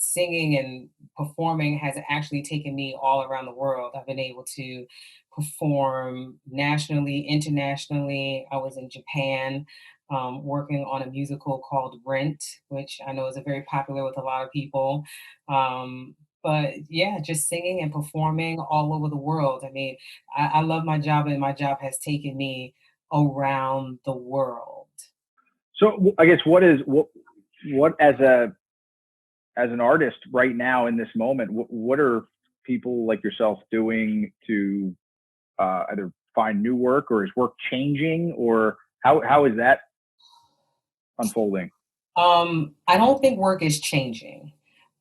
Speaker 7: singing and performing has actually taken me all around the world. I've been able to perform nationally, internationally. I was in Japan working on a musical called Rent, which I know is very popular with a lot of people. But yeah, just singing and performing all over the world. I mean, I love my job, and my job has taken me around the world.
Speaker 6: So I guess what as an artist right now in this moment, what are people like yourself doing to either find new work, or is work changing, or how is that unfolding?
Speaker 7: I don't think work is changing,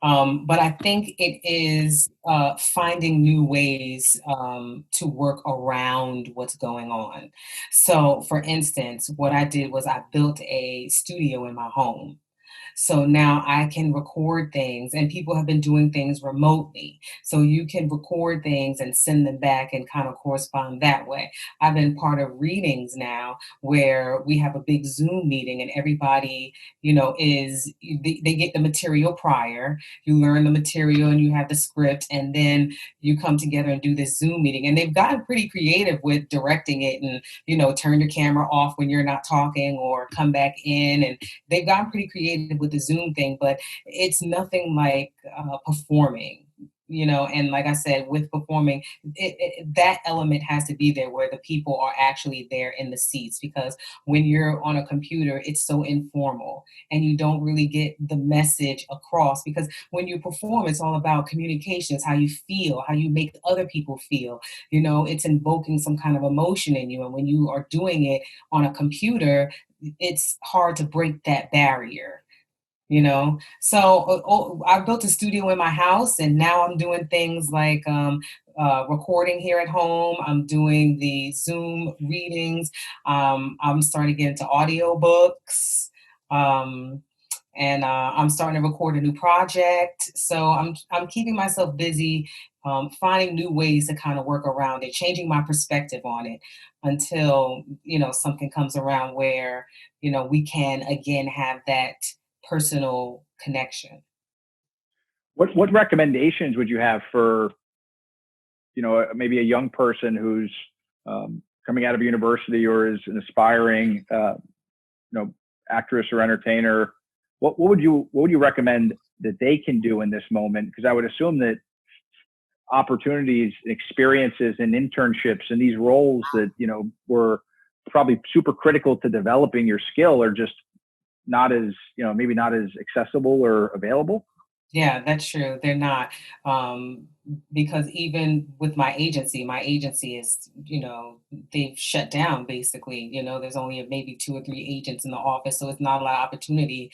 Speaker 7: but I think it is finding new ways to work around what's going on. So for instance, what I did was I built a studio in my home. So now I can record things, and people have been doing things remotely. So you can record things and send them back and kind of correspond that way. I've been part of readings now where we have a big Zoom meeting, and everybody, they get the material prior. You learn the material and you have the script, and then you come together and do this Zoom meeting. And they've gotten pretty creative with directing it, and, turn your camera off when you're not talking or come back in. And they've gotten pretty creative with the Zoom thing, but it's nothing like performing, and like I said, with performing, that element has to be there where the people are actually there in the seats, because when you're on a computer, it's so informal and you don't really get the message across, because when you perform, it's all about communication. It's how you feel, how you make other people feel, it's invoking some kind of emotion in you. And when you are doing it on a computer, it's hard to break that barrier. So I built a studio in my house, and now I'm doing things like recording here at home. I'm doing the Zoom readings. I'm starting to get into audiobooks. And I'm starting to record a new project. So I'm keeping myself busy, finding new ways to kind of work around it, changing my perspective on it until, something comes around where, we can again have that personal connection.
Speaker 6: What recommendations would you have for, maybe a young person who's coming out of university or is an aspiring, actress or entertainer? What would you recommend that they can do in this moment? Because I would assume that opportunities, experiences, and internships and these roles that, were probably super critical to developing your skill are just not as, maybe not as accessible or available.
Speaker 7: Yeah, that's true. They're not. Because even with my agency is, they've shut down basically. There's only maybe 2 or 3 agents in the office. So it's not a lot of opportunity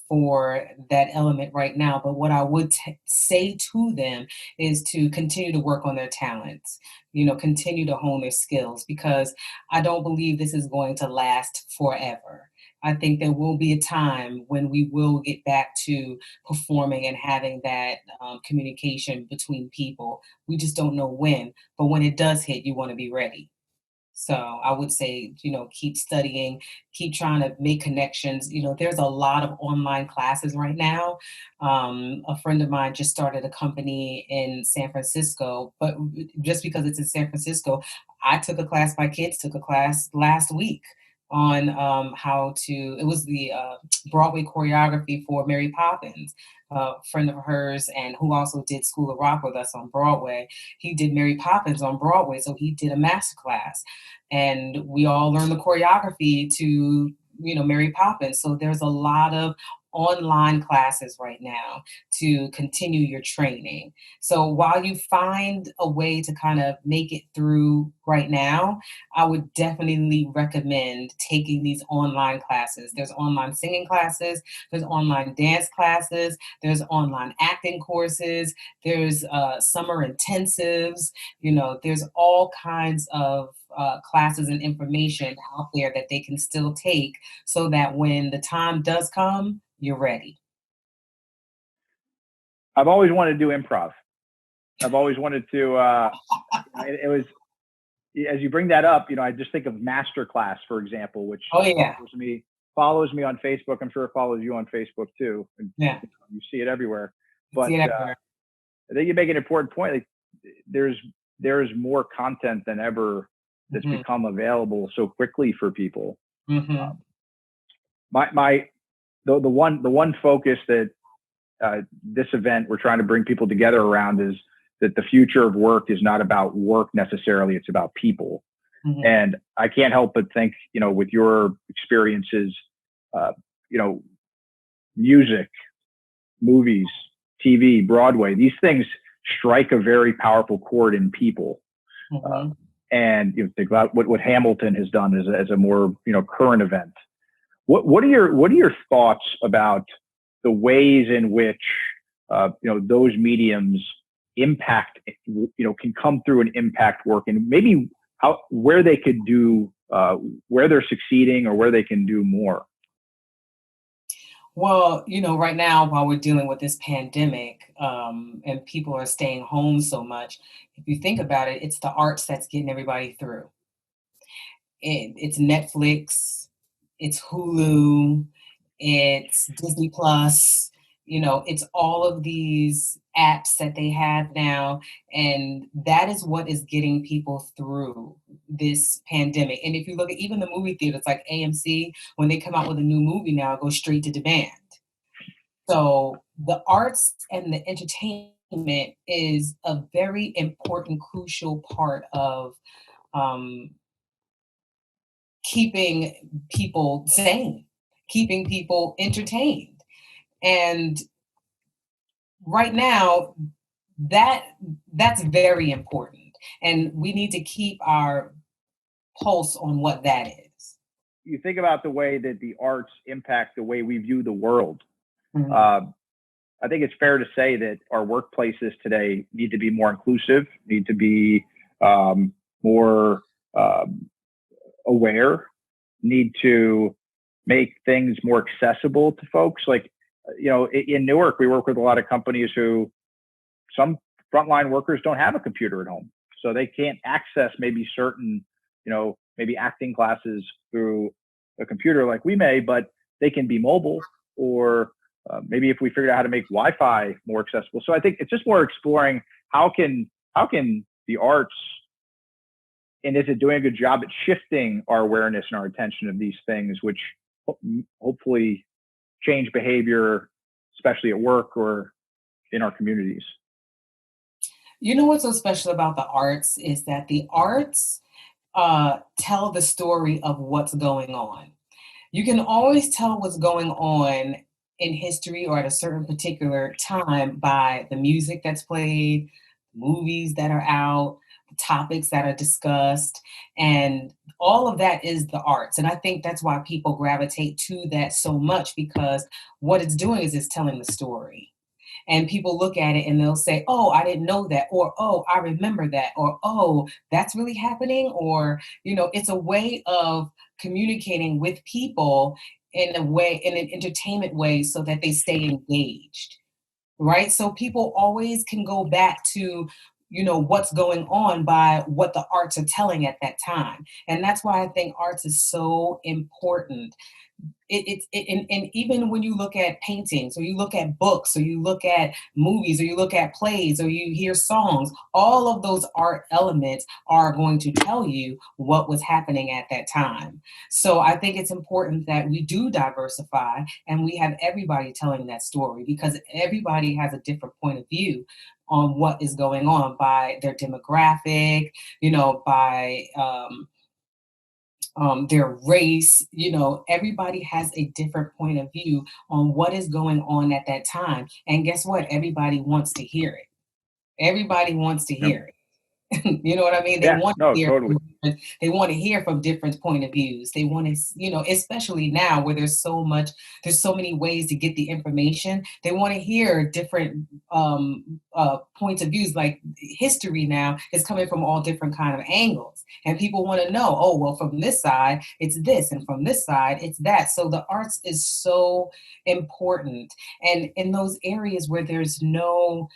Speaker 7: for that element right now. But what I would say to them is to continue to work on their talents, continue to hone their skills, because I don't believe this is going to last forever. I think there will be a time when we will get back to performing and having that communication between people. We just don't know when, but when it does hit, you want to be ready. So I would say, keep studying, keep trying to make connections. There's a lot of online classes right now. A friend of mine just started a company in San Francisco, but just because it's in San Francisco, my kids took a class last week on it was the Broadway choreography for Mary Poppins. A friend of hers, and who also did School of Rock with us on Broadway. He did Mary Poppins on Broadway, so he did a master class. And we all learned the choreography to, Mary Poppins. So there's a lot of online classes right now to continue your training. So while you find a way to kind of make it through right now, I would definitely recommend taking these online classes. There's online singing classes, there's online dance classes, there's online acting courses, there's summer intensives, there's all kinds of classes and information out there that they can still take so that when the time does come, you're ready.
Speaker 6: I've always wanted to do improv. I've always wanted to, it was, as you bring that up, I just think of Masterclass, for example, which follows me on Facebook. I'm sure it follows you on Facebook too. And
Speaker 7: yeah.
Speaker 6: You see it everywhere. But I think you make an important point. Like, there's more content than ever that's become available so quickly for people.
Speaker 7: Mm-hmm.
Speaker 6: The one focus that this event we're trying to bring people together around is that the future of work is not about work necessarily, it's about people.
Speaker 7: Mm-hmm.
Speaker 6: And I can't help but think, with your experiences, music, movies, TV, Broadway, these things strike a very powerful chord in people.
Speaker 7: Mm-hmm.
Speaker 6: And think about what Hamilton has done as a more current event. What are your thoughts about the ways in which those mediums impact can come through and impact work, and maybe where they could do where they're succeeding or where they can do more?
Speaker 7: Well, right now, while we're dealing with this pandemic and people are staying home so much, if you think about it, it's the arts that's getting everybody through. It's Netflix, it's Hulu, it's Disney Plus, it's all of these apps that they have now. And that is what is getting people through this pandemic. And if you look at even the movie theaters like AMC, when they come out with a new movie now, it goes straight to demand. So the arts and the entertainment is a very important, crucial part of keeping people sane, keeping people entertained. And right now, that's very important. And we need to keep our pulse on what that is.
Speaker 6: You think about the way that the arts impact the way we view the world.
Speaker 7: Mm-hmm.
Speaker 6: I think it's fair to say that our workplaces today need to be more inclusive, need to be more aware, need to make things more accessible to folks. Like, in Newark, we work with a lot of companies who some frontline workers don't have a computer at home. So they can't access maybe certain, maybe acting classes through a computer like we may, but they can be mobile, or maybe if we figured out how to make Wi-Fi more accessible. So I think it's just more exploring how can the arts, and is it doing a good job at shifting our awareness and our attention of these things, which hopefully change behavior, especially at work or in our communities?
Speaker 7: What's so special about the arts is that the arts tell the story of what's going on. You can always tell what's going on in history or at a certain particular time by the music that's played, movies that are out, the topics that are discussed, and all of that is the arts. And I think that's why people gravitate to that so much, because what it's doing is it's telling the story. And people look at it and they'll say, oh, I didn't know that, or, oh, I remember that, or, oh, that's really happening. Or, it's a way of communicating with people in an entertainment way so that they stay engaged, right? So people always can go back to what's going on by what the arts are telling at that time. And that's why I think arts is so important. And even when you look at paintings, or you look at books, or you look at movies, or you look at plays, or you hear songs, all of those art elements are going to tell you what was happening at that time. So I think it's important that we do diversify and we have everybody telling that story, because everybody has a different point of view on what is going on by their demographic, by their race. Everybody has a different point of view on what is going on at that time. And guess what? Everybody wants to hear it. Everybody wants to hear it. You know what I mean? They
Speaker 6: Yeah,
Speaker 7: want
Speaker 6: no,
Speaker 7: to hear
Speaker 6: totally.
Speaker 7: they want to hear from different point of views. They want to, especially now where there's so many ways to get the information. They want to hear different points of views. Like history now is coming from all different kind of angles, and people want to know, oh, well, from this side it's this, and from this side it's that. So the arts is so important, and in those areas where there's no,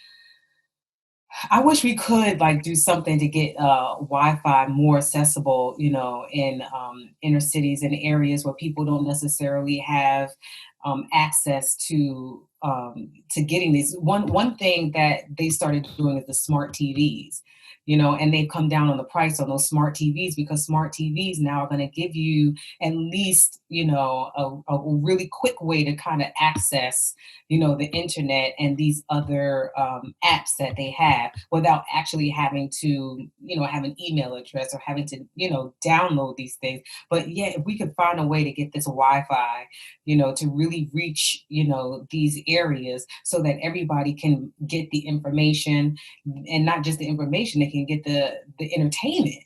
Speaker 7: I wish we could do something to get Wi-Fi more accessible, in inner cities and areas where people don't necessarily have access to getting these. One thing that they started doing is the smart TVs, and they've come down on the price on those smart TVs, because smart TVs now are going to give you at least, a really quick way to kind of access, the internet and these other apps that they have without actually having to, have an email address or having to, download these things. But yeah, if we could find a way to get this Wi-Fi, to really reach, these areas so that everybody can get the information, and not just the information, they can get the entertainment,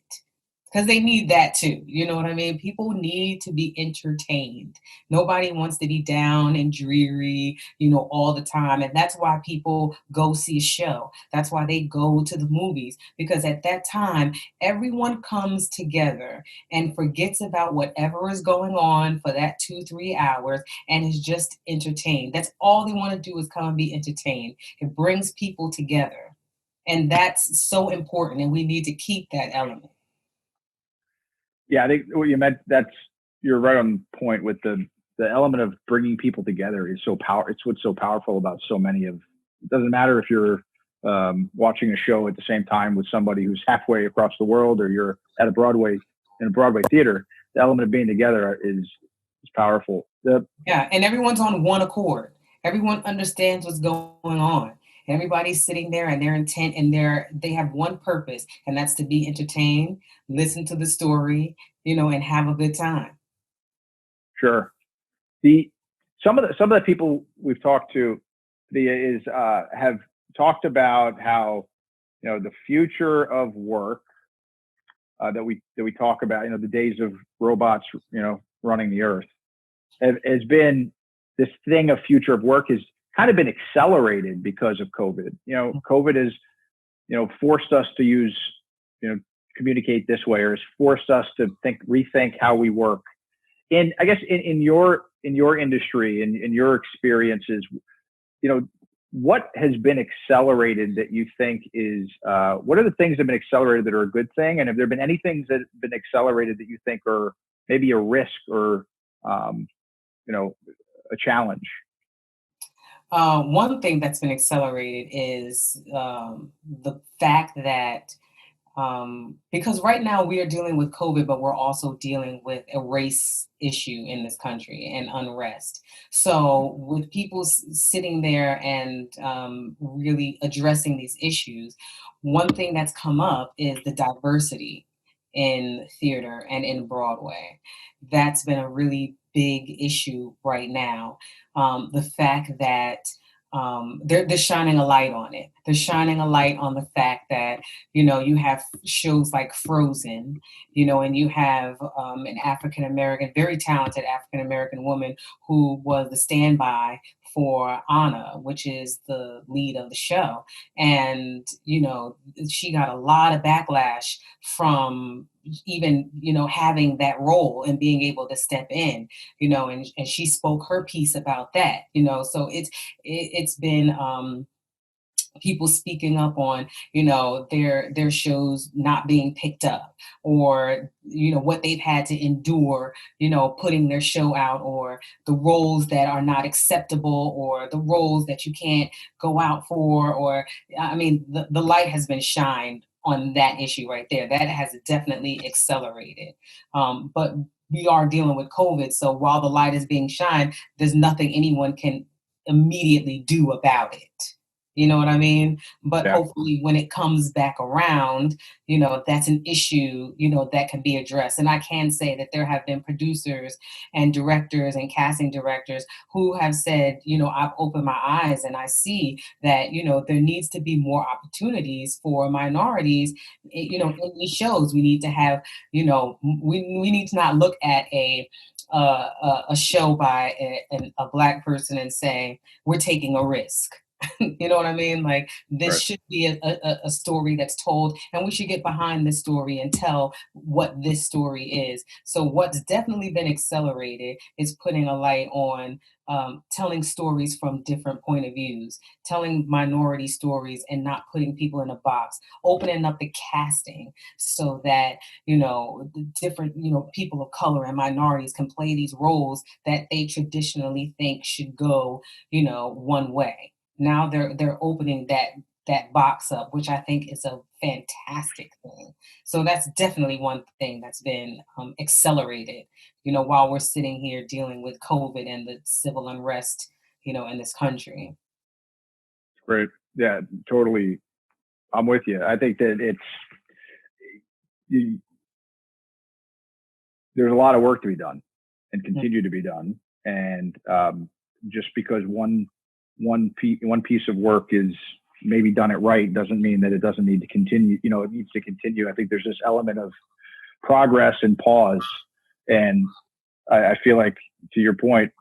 Speaker 7: because they need that too. You know what I mean? People need to be entertained. Nobody wants to be down and dreary, all the time. And that's why people go see a show. That's why they go to the movies, because at that time, everyone comes together and forgets about whatever is going on for that 2-3 hours and is just entertained. That's all they want to do, is come and be entertained. It brings people together. And that's so important. And we need to keep that element.
Speaker 6: Yeah, I think what you meant, you're right on point with the element of bringing people together is so powerful. It's what's so powerful about so many of, it doesn't matter if you're watching a show at the same time with somebody who's halfway across the world, or you're at in a Broadway theater. The element of being together is powerful.
Speaker 7: Yeah, and everyone's on one accord. Everyone understands what's going on. Everybody's sitting there and they're intent, and they have one purpose, and that's to be entertained, listen to the story, and have a good time.
Speaker 6: Sure. Some of the people we've talked to have talked about how, the future of work that we talk about, the days of robots, running the earth, has been this thing of future of work has kind of been accelerated because of COVID. COVID has, forced us to use, communicate this way, or has forced us to rethink how we work. And I guess in your industry and in your experiences, what has been accelerated that you think is, what are the things that have been accelerated that are a good thing? And have there been any things that have been accelerated that you think are maybe a risk or, a challenge?
Speaker 7: One thing that's been accelerated is the fact that because right now we are dealing with COVID, but we're also dealing with a race issue in this country and unrest. So with people sitting there and really addressing these issues, one thing that's come up is the diversity in theater and in Broadway. That's been a really big issue right now. The fact that they're shining a light on it. They're shining a light on the fact that, you have shows like Frozen, and you have an African-American, very talented African-American woman who was the standby for Anna, which is the lead of the show. And, she got a lot of backlash from even, having that role and being able to step in, and she spoke her piece about that, so it's been people speaking up on, their shows not being picked up, or, what they've had to endure, putting their show out, or the roles that are not acceptable, or the roles that you can't go out for, or, I mean, the light has been shined on that issue right there. That has definitely accelerated. But we are dealing with COVID. So while the light is being shined, there's nothing anyone can immediately do about it. You know what I mean? But
Speaker 6: Yeah.
Speaker 7: hopefully when it comes back around, that's an issue, that can be addressed. And I can say that there have been producers and directors and casting directors who have said, I've opened my eyes and I see that, there needs to be more opportunities for minorities, in these shows. We need to have, we need to not look at a show by a Black person and say, we're taking a risk. You know what I mean? Like, this
Speaker 6: Right.
Speaker 7: should be a story that's told, and we should get behind this story and tell what this story is. So what's definitely been accelerated is putting a light on telling stories from different point of views, telling minority stories and not putting people in a box, opening up the casting so that, the different, people of color and minorities can play these roles that they traditionally think should go, one way. Now they're opening that box up, which I think is a fantastic thing. So that's definitely one thing that's been accelerated, while we're sitting here dealing with COVID and the civil unrest, in this country.
Speaker 6: Great. Yeah, totally. I'm with you. I think that there's a lot of work to be done and continue to be done. And just because one piece of work is maybe done it right doesn't mean that it doesn't need to continue. It needs to continue. I think there's this element of progress and pause. And I feel like, to your point,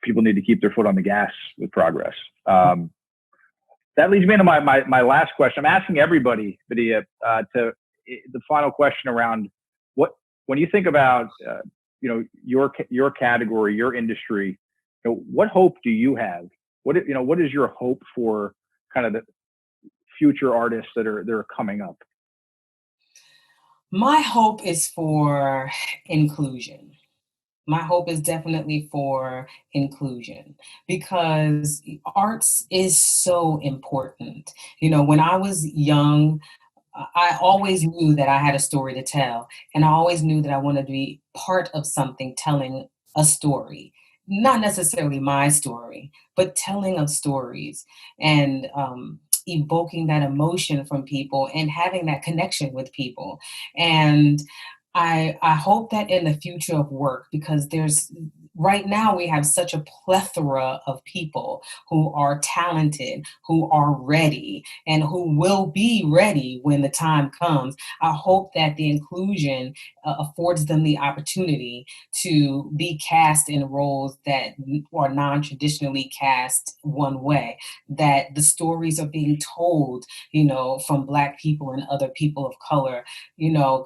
Speaker 6: people need to keep their foot on the gas with progress. That leads me into my last question. I'm asking everybody, Badia, to the final question around when you think about, your category, your industry, what hope do you have? What is your hope for kind of the future artists that are coming up?
Speaker 7: My hope is for inclusion. My hope is definitely for inclusion, because arts is so important. When I was young, I always knew that I had a story to tell, and I always knew that I wanted to be part of something telling a story. Not necessarily my story, but telling of stories and evoking that emotion from people and having that connection with people. And I hope that in the future of work, because right now we have such a plethora of people who are talented, who are ready, and who will be ready when the time comes. I hope that the inclusion affords them the opportunity to be cast in roles that are non-traditionally cast one way, that the stories are being told, from Black people and other people of color,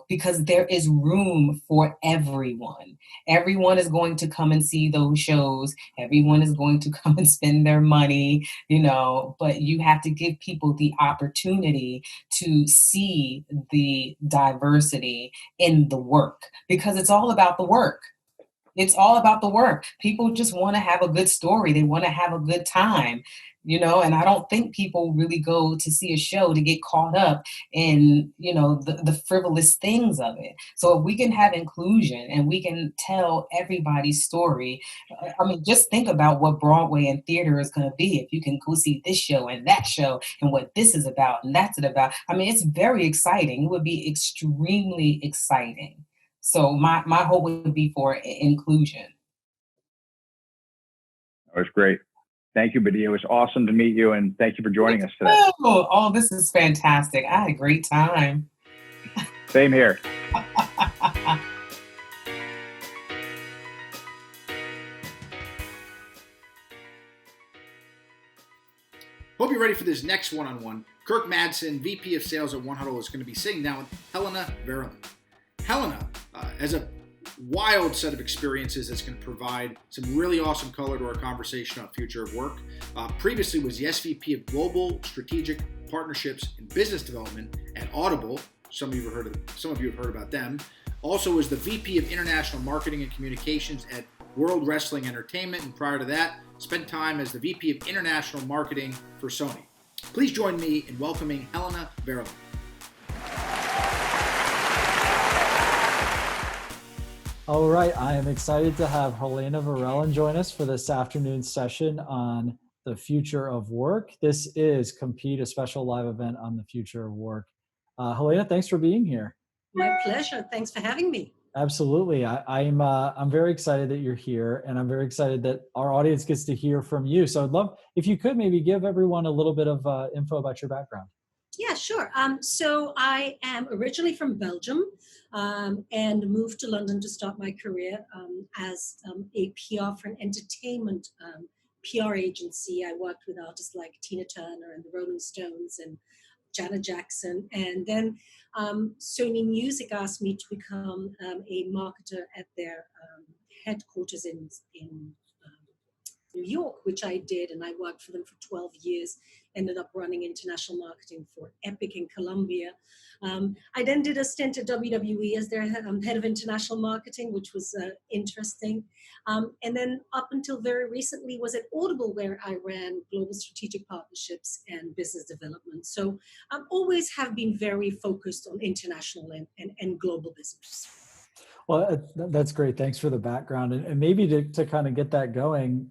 Speaker 7: because there is room for everyone. Everyone is going to come and see those shows. Everyone is going to come and spend their money, but you have to give people the opportunity to see the diversity in the work, because it's all about the work. It's all about the work. People just want to have a good story. They want to have a good time, and I don't think people really go to see a show to get caught up in, the frivolous things of it. So if we can have inclusion and we can tell everybody's story, I mean, just think about what Broadway and theater is going to be if you can go see this show and that show and what this is about and that's it about. I mean, it's very exciting. It would be extremely exciting. So my hope would be for inclusion.
Speaker 6: That was great. Thank you, Badia. It was awesome to meet you, and thank you for joining us today.
Speaker 7: Oh, this is fantastic. I had a great time.
Speaker 6: Same here.
Speaker 1: Hope you're ready for this next one-on-one. Kirk Madsen, VP of Sales at One Huddle, is going to be sitting down with Helena Verellen. Helena, as a wild set of experiences that's going to provide some really awesome color to our conversation on future of work. Previously was the SVP of Global Strategic Partnerships and Business Development at Audible. Some of you have heard about them. Also was the VP of International Marketing and Communications at World Wrestling Entertainment, and prior to that, spent time as the VP of International Marketing for Sony. Please join me in welcoming Helena Verellen.
Speaker 8: All right, I am excited to have Helena Verellen join us for this afternoon's session on the future of work. This is Compete, a special live event on the future of work. Helena, thanks for being here.
Speaker 9: My pleasure. Thanks for having me.
Speaker 8: Absolutely. I'm very excited that you're here, and I'm very excited that our audience gets to hear from you. So I'd love if you could maybe give everyone a little bit of info about your background.
Speaker 9: Yeah, sure. So I am originally from Belgium and moved to London to start my career as a PR for an entertainment PR agency. I worked with artists like Tina Turner and the Rolling Stones and Janet Jackson. And then Sony Music asked me to become a marketer at their headquarters in New York, which I did, and I worked for them for 12 years, ended up running international marketing for Epic in Colombia. I then did a stint at WWE as their head of international marketing, which was interesting. And then up until very recently was at Audible, where I ran global strategic partnerships and business development. So I always have been very focused on international and global business.
Speaker 8: Well, that's great. Thanks for the background. And maybe to kind of get that going,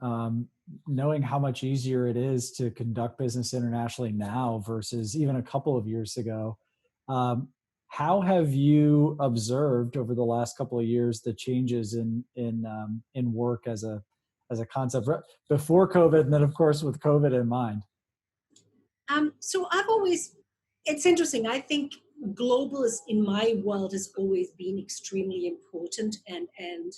Speaker 8: knowing how much easier it is to conduct business internationally now versus even a couple of years ago, how have you observed over the last couple of years the changes in work as a concept before COVID, and then of course with COVID in mind?
Speaker 9: So it's interesting. I think global in my world has always been extremely important, and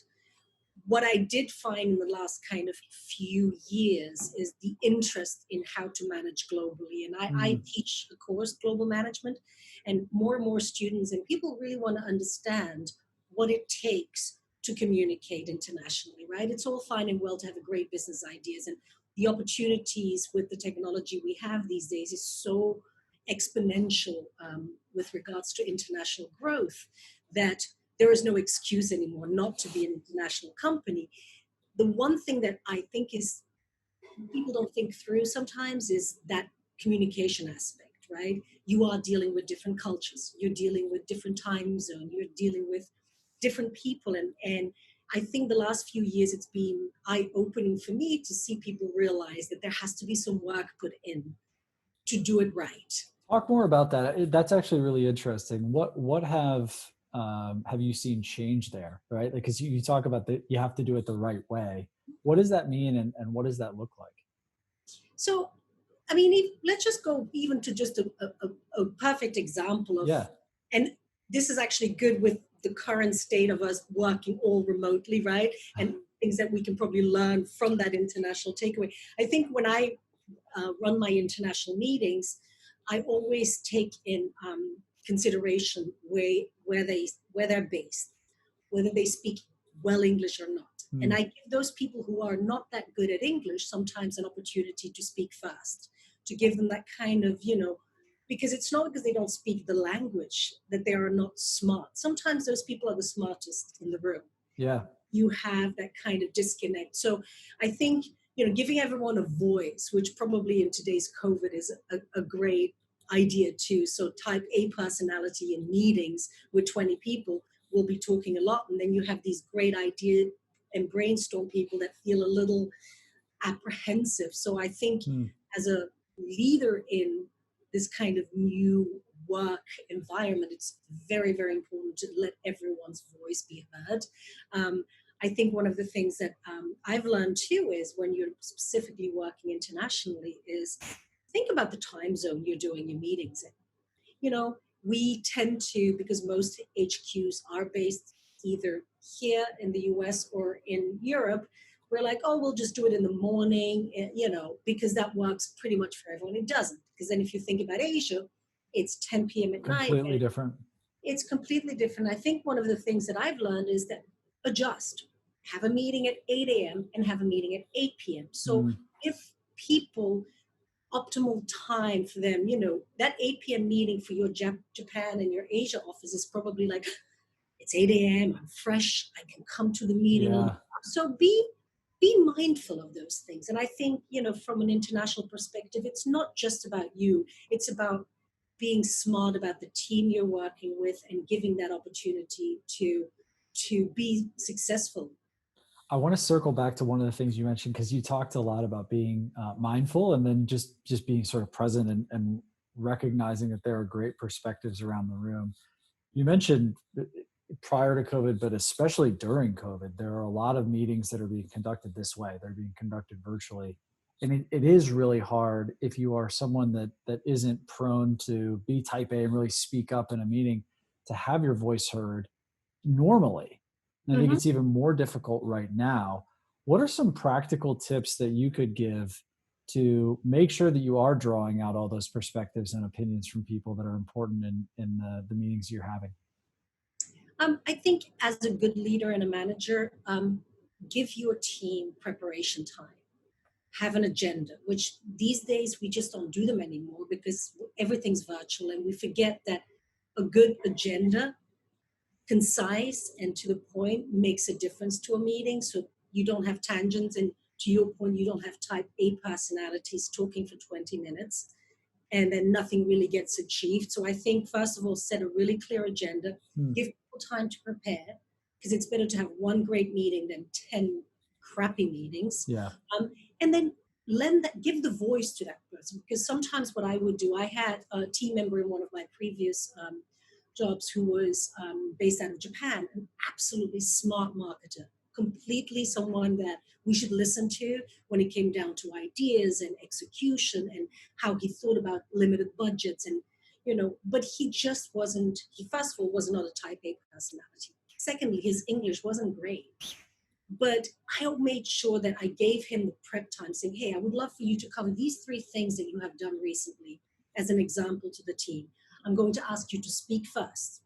Speaker 9: what I did find in the last kind of few years is the interest in how to manage globally. And I teach a course, Global Management, and more students and people really want to understand what it takes to communicate internationally, right? It's all fine and well to have a great business ideas, and the opportunities with the technology we have these days is so exponential with regards to international growth that there is no excuse anymore not to be an international company. The one thing that I think is people don't think through sometimes is that communication aspect, right? You are dealing with different cultures, you're dealing with different time zones, you're dealing with different people, and I think the last few years it's been eye-opening for me to see people realize that there has to be some work put in to do it right.
Speaker 8: Talk more about that. That's actually really interesting. What have you seen change there, right? Because you talk about that you have to do it the right way. What does that mean, and what does that look like?
Speaker 9: So, I mean, let's just go even to just a perfect example of, and this is actually good with the current state of us working all remotely, right? And things that we can probably learn from that international takeaway. I think when I run my international meetings, I always take in consideration where they're based, whether they speak well English or not. And I give those people who are not that good at English sometimes an opportunity to speak fast, to give them that kind of, because it's not because they don't speak the language that they are not smart. Sometimes those people are the smartest in the room.
Speaker 8: Yeah.
Speaker 9: You have that kind of disconnect. So I think, giving everyone a voice, which probably in today's COVID is a great idea too. So type A personality in meetings with 20 people will be talking a lot. And then you have these great ideas and brainstorm people that feel a little apprehensive. So I think as a leader in this kind of new work environment, it's very, very important to let everyone's voice be heard. I think one of the things that I've learned too is when you're specifically working internationally is think about the time zone you're doing your meetings in. We tend to, because most HQs are based either here in the US or in Europe, we're like, oh, we'll just do it in the morning, because that works pretty much for everyone. It doesn't, because then if you think about Asia, it's 10 p.m. at night.
Speaker 8: Completely different.
Speaker 9: It's completely different. I think one of the things that I've learned is that adjust. Have a meeting at 8 a.m. and have a meeting at 8 p.m. So if people optimal time for them, that 8 p.m. meeting for your Japan and your Asia office is probably like, it's 8 a.m. I'm fresh. I can come to the meeting.
Speaker 8: Yeah.
Speaker 9: So be mindful of those things. And I think, from an international perspective, it's not just about you. It's about being smart about the team you're working with and giving that opportunity to be successful.
Speaker 8: I want to circle back to one of the things you mentioned, because you talked a lot about being mindful and then just being sort of present and recognizing that there are great perspectives around the room. You mentioned prior to COVID, but especially during COVID, there are a lot of meetings that are being conducted this way. They're being conducted virtually. And it is really hard if you are someone that isn't prone to be type A and really speak up in a meeting, to have your voice heard normally. And I think it's even more difficult right now. What are some practical tips that you could give to make sure that you are drawing out all those perspectives and opinions from people that are important in the meetings you're having?
Speaker 9: I think as a good leader and a manager, give your team preparation time. Have an agenda, which these days we just don't do them anymore because everything's virtual, and we forget that a good agenda, concise and to the point, makes a difference to a meeting. So you don't have tangents, and to your point, you don't have type A personalities talking for 20 minutes and then nothing really gets achieved. So I think, first of all, set a really clear agenda, give people time to prepare, because it's better to have one great meeting than 10 crappy meetings.
Speaker 8: Yeah.
Speaker 9: And then give the voice to that person, because sometimes what I would do, I had a team member in one of my previous jobs who was based out of Japan, an absolutely smart marketer, completely someone that we should listen to when it came down to ideas and execution and how he thought about limited budgets. And, but he just wasn't, first of all, was not a type A personality. Secondly, his English wasn't great. But I made sure that I gave him the prep time, saying, hey, I would love for you to cover these 3 things that you have done recently as an example to the team. I'm going to ask you to speak first.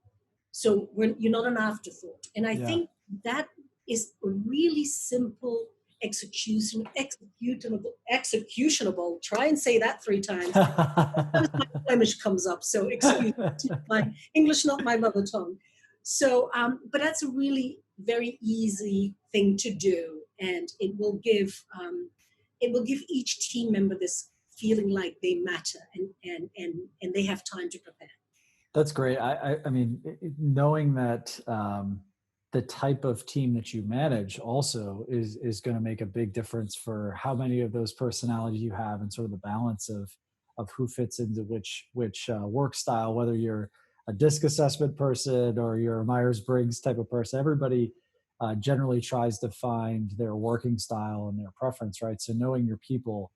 Speaker 9: So you're not an afterthought. And I think that is a really simple executionable. Try and say that 3 times. My Flemish comes up, so excuse me. My English, not my mother tongue. So, but that's a really very easy thing to do, and it will give each team member this feeling like they matter and they have time to prepare.
Speaker 8: That's great. I mean, knowing that the type of team that you manage also is going to make a big difference for how many of those personalities you have and sort of the balance of who fits into which work style, whether you're a DISC assessment person or you're a Myers-Briggs type of person. Everybody generally tries to find their working style and their preference, right? So knowing your people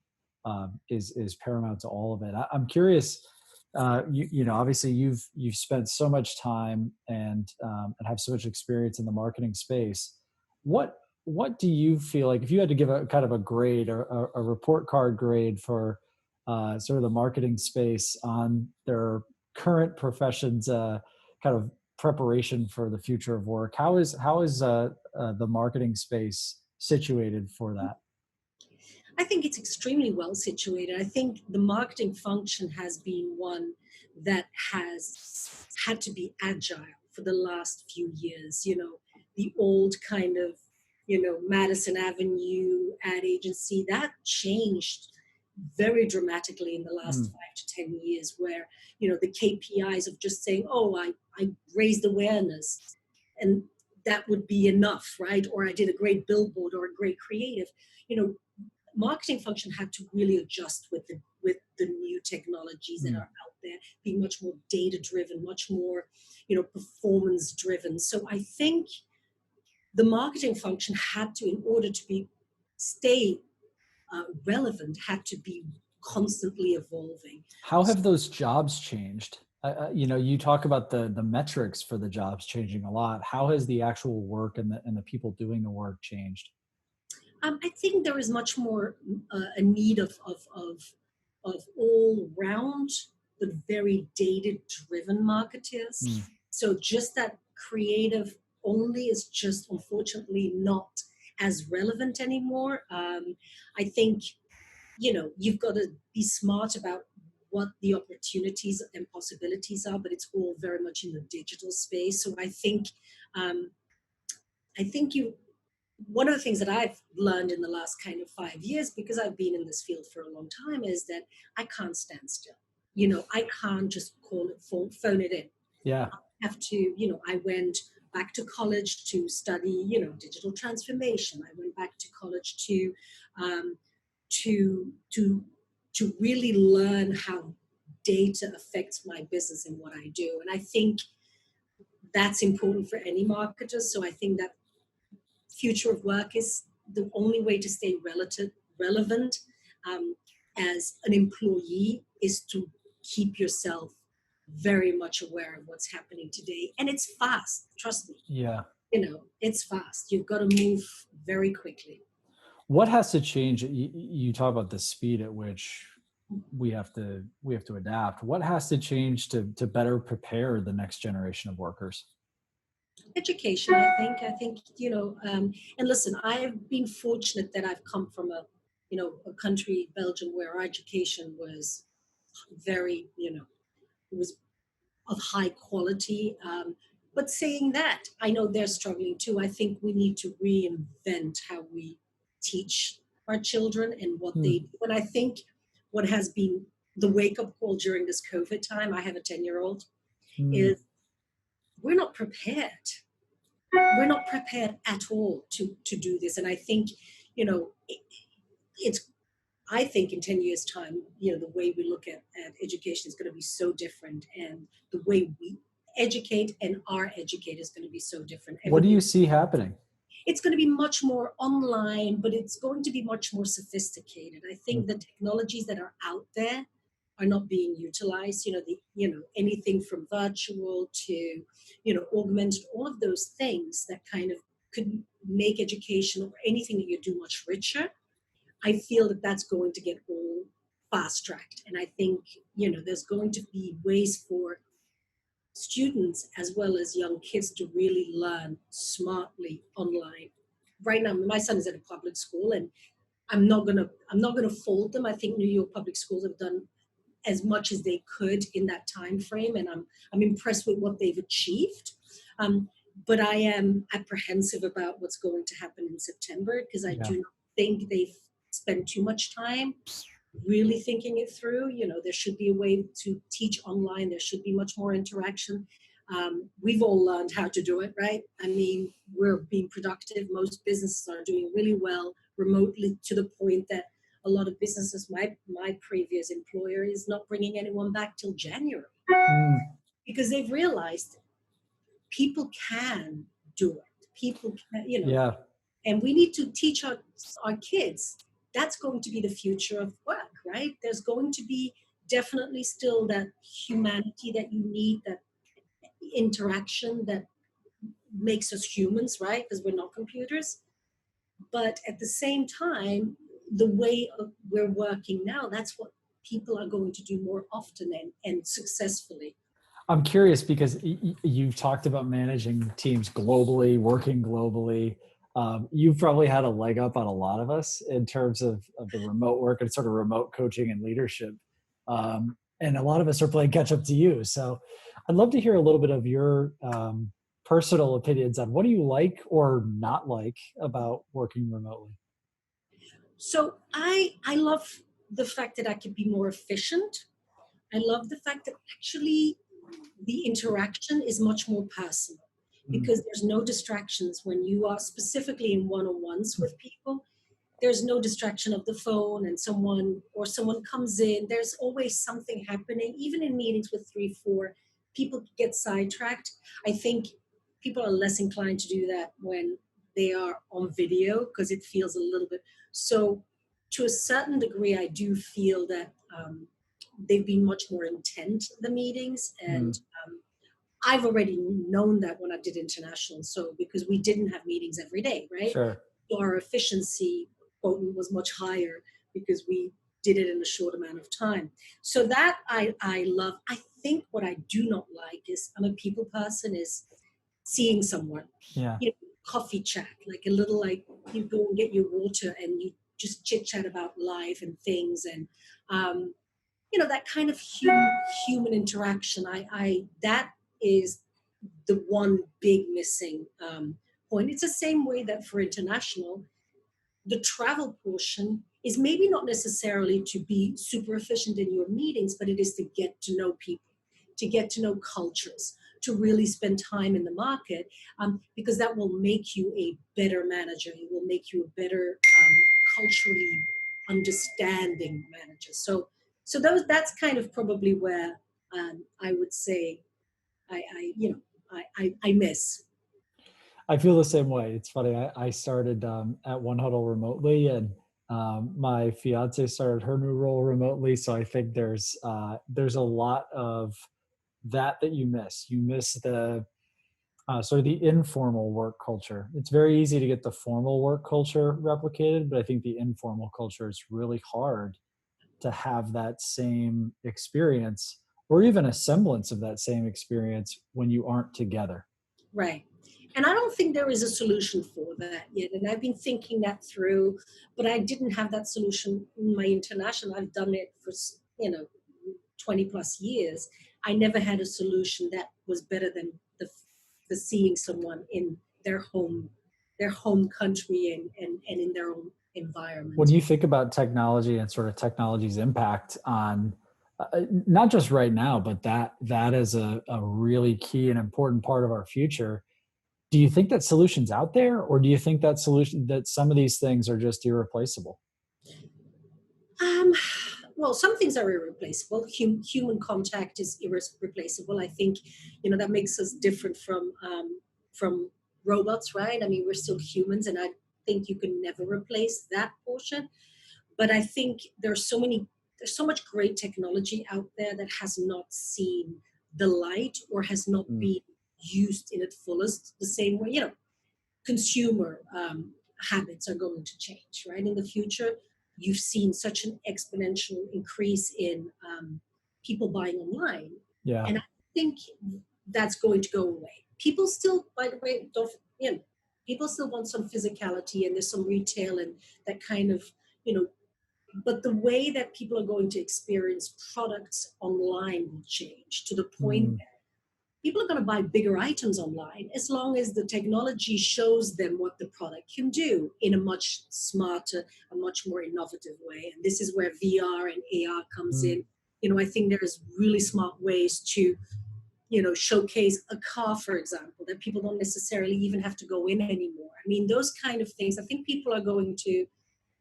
Speaker 8: is paramount to all of it. I'm curious, obviously you've spent so much time and have so much experience in the marketing space. What do you feel like, if you had to give a kind of a grade or a report card grade for sort of the marketing space on their current profession's kind of preparation for the future of work, how is the marketing space situated for that?
Speaker 9: I think it's extremely well situated. I think the marketing function has been one that has had to be agile for the last few years. The old kind of, Madison Avenue ad agency, that changed very dramatically in the last 5 to 10 years, where, the KPIs of just saying, oh, I raised awareness and that would be enough, right? Or I did a great billboard or a great creative, marketing function had to really adjust with the new technologies that are out there, being much more data driven, much more, performance driven. So I think the marketing function had to, in order to stay relevant, had to be constantly evolving.
Speaker 8: How have those jobs changed? You talk about the metrics for the jobs changing a lot. How has the actual work and the people doing the work changed?
Speaker 9: I think there is much more a need of all round, but very data-driven marketers. So just that creative only is just unfortunately not as relevant anymore. I think, you've got to be smart about what the opportunities and possibilities are, but it's all very much in the digital space. So um, I think one of the things that I've learned in the last kind of 5 years, because I've been in this field for a long time, is that I can't stand still. I can't just call it, phone it in.
Speaker 8: Yeah.
Speaker 9: I have to, I went back to college to study, digital transformation. I went back to college um, to really learn how data affects my business and what I do. And I think that's important for any marketer. So I think that future of work is the only way to stay relevant as an employee is to keep yourself very much aware of what's happening today. And it's fast, trust me.
Speaker 8: Yeah.
Speaker 9: It's fast. You've got to move very quickly.
Speaker 8: What has to change? You talk about the speed at which we have to adapt. What has to change to better prepare the next generation of workers?
Speaker 9: Education, I think, and listen, I've been fortunate that I've come from a country, Belgium, where our education was very, it was of high quality. But saying that, I know they're struggling too. I think we need to reinvent how we teach our children and what they do. And I think what has been the wake-up call during this COVID time, I have a 10-year-old, is we're not prepared. We're not prepared at all to do this. And I think, I think in 10 years' time, the way we look at education is going to be so different. And the way we educate and are educated is going to be so different.
Speaker 8: What do you see happening?
Speaker 9: It's going to be much more online, but it's going to be much more sophisticated. I think the technologies that are out there are not being utilized. Anything from virtual to, augmented, all of those things that kind of could make education or anything that you do much richer. I feel that that's going to get all fast-tracked. And I think, there's going to be ways for students as well as young kids to really learn smartly online. Right now, my son is at a public school, and I'm not gonna fault them. I think New York public schools have done as much as they could in that time frame, and I'm impressed with what they've achieved. But I am apprehensive about what's going to happen in September, because I do not think they've spent too much time really thinking it through. There should be a way to teach online. There should be much more interaction. We've all learned how to do it, right? I mean, we're being productive. Most businesses are doing really well remotely, to the point that a lot of businesses, my previous employer is not bringing anyone back till January because they've realized people can do it. People can, and we need to teach our kids. That's going to be the future of work, right? There's going to be definitely still that humanity that you need, that interaction that makes us humans, right? Because we're not computers. But at the same time, the way we're working now, that's what people are going to do more often and successfully.
Speaker 8: I'm curious because you've talked about managing teams globally, working globally. You've probably had a leg up on a lot of us in terms of the remote work and sort of remote coaching and leadership. And a lot of us are playing catch up to you. So I'd love to hear a little bit of your personal opinions on what do you like or not like about working remotely?
Speaker 9: So I love the fact that I can be more efficient. I love the fact that actually the interaction is much more personal, because there's no distractions when you are specifically in one-on-ones with people. There's no distraction of the phone and someone comes in. There's always something happening. Even in meetings with 3-4, people get sidetracked. I think people are less inclined to do that when they are on video, because it feels a little bit. So to a certain degree, I do feel that they've been much more intent, the meetings. And I've already known that when I did international. So because we didn't have meetings every day, right?
Speaker 8: Sure.
Speaker 9: So our efficiency quotient was much higher because we did it in a short amount of time. So that I love. I think what I do not like is, I'm a people person, is seeing someone.
Speaker 8: Yeah.
Speaker 9: You know, coffee chat, like a little, like you go and get your water and you just chit chat about life and things, and you know, that kind of human interaction. I that is the one big missing point. It's the same way that for international, the travel portion is maybe not necessarily to be super efficient in your meetings, but it is to get to know people, to get to know cultures, to really spend time in the market, because that will make you a better manager. It will make you a better culturally understanding manager. So that's kind of probably where I would say I miss.
Speaker 8: I feel the same way. It's funny. I started at One Huddle remotely, and my fiance started her new role remotely. So I think there's a lot of that you miss. You miss the sort of the informal work culture. It's very easy to get the formal work culture replicated, but I think the informal culture is really hard to have that same experience, or even a semblance of that same experience when you aren't together.
Speaker 9: Right. And I don't think there is a solution for that yet. And I've been thinking that through, but I didn't have that solution in my international. I've done it for, 20 plus years. I never had a solution that was better than the seeing someone in their home country and in their own environment.
Speaker 8: When you think about technology and sort of technology's impact on not just right now, but that is a really key and important part of our future. Do you think that solution's out there, or do you think that some of these things are just irreplaceable?
Speaker 9: Well, some things are irreplaceable. Human contact is irreplaceable. I think, that makes us different from robots, right? I mean, we're still humans, and I think you can never replace that portion. But I think there's so much great technology out there that has not seen the light or has not been used in its fullest the same way. Consumer habits are going to change, right? In the future, you've seen such an exponential increase in people buying online.
Speaker 8: Yeah.
Speaker 9: And I think that's going to go away. People still, by the way, people still want some physicality, and there's some retail and that kind of, but the way that people are going to experience products online will change to the point that people are going to buy bigger items online as long as the technology shows them what the product can do in a much smarter, a much more innovative way. And this is where VR and AR comes in. I think there's really smart ways to, showcase a car, for example, that people don't necessarily even have to go in anymore. I mean, those kind of things, I think people are going to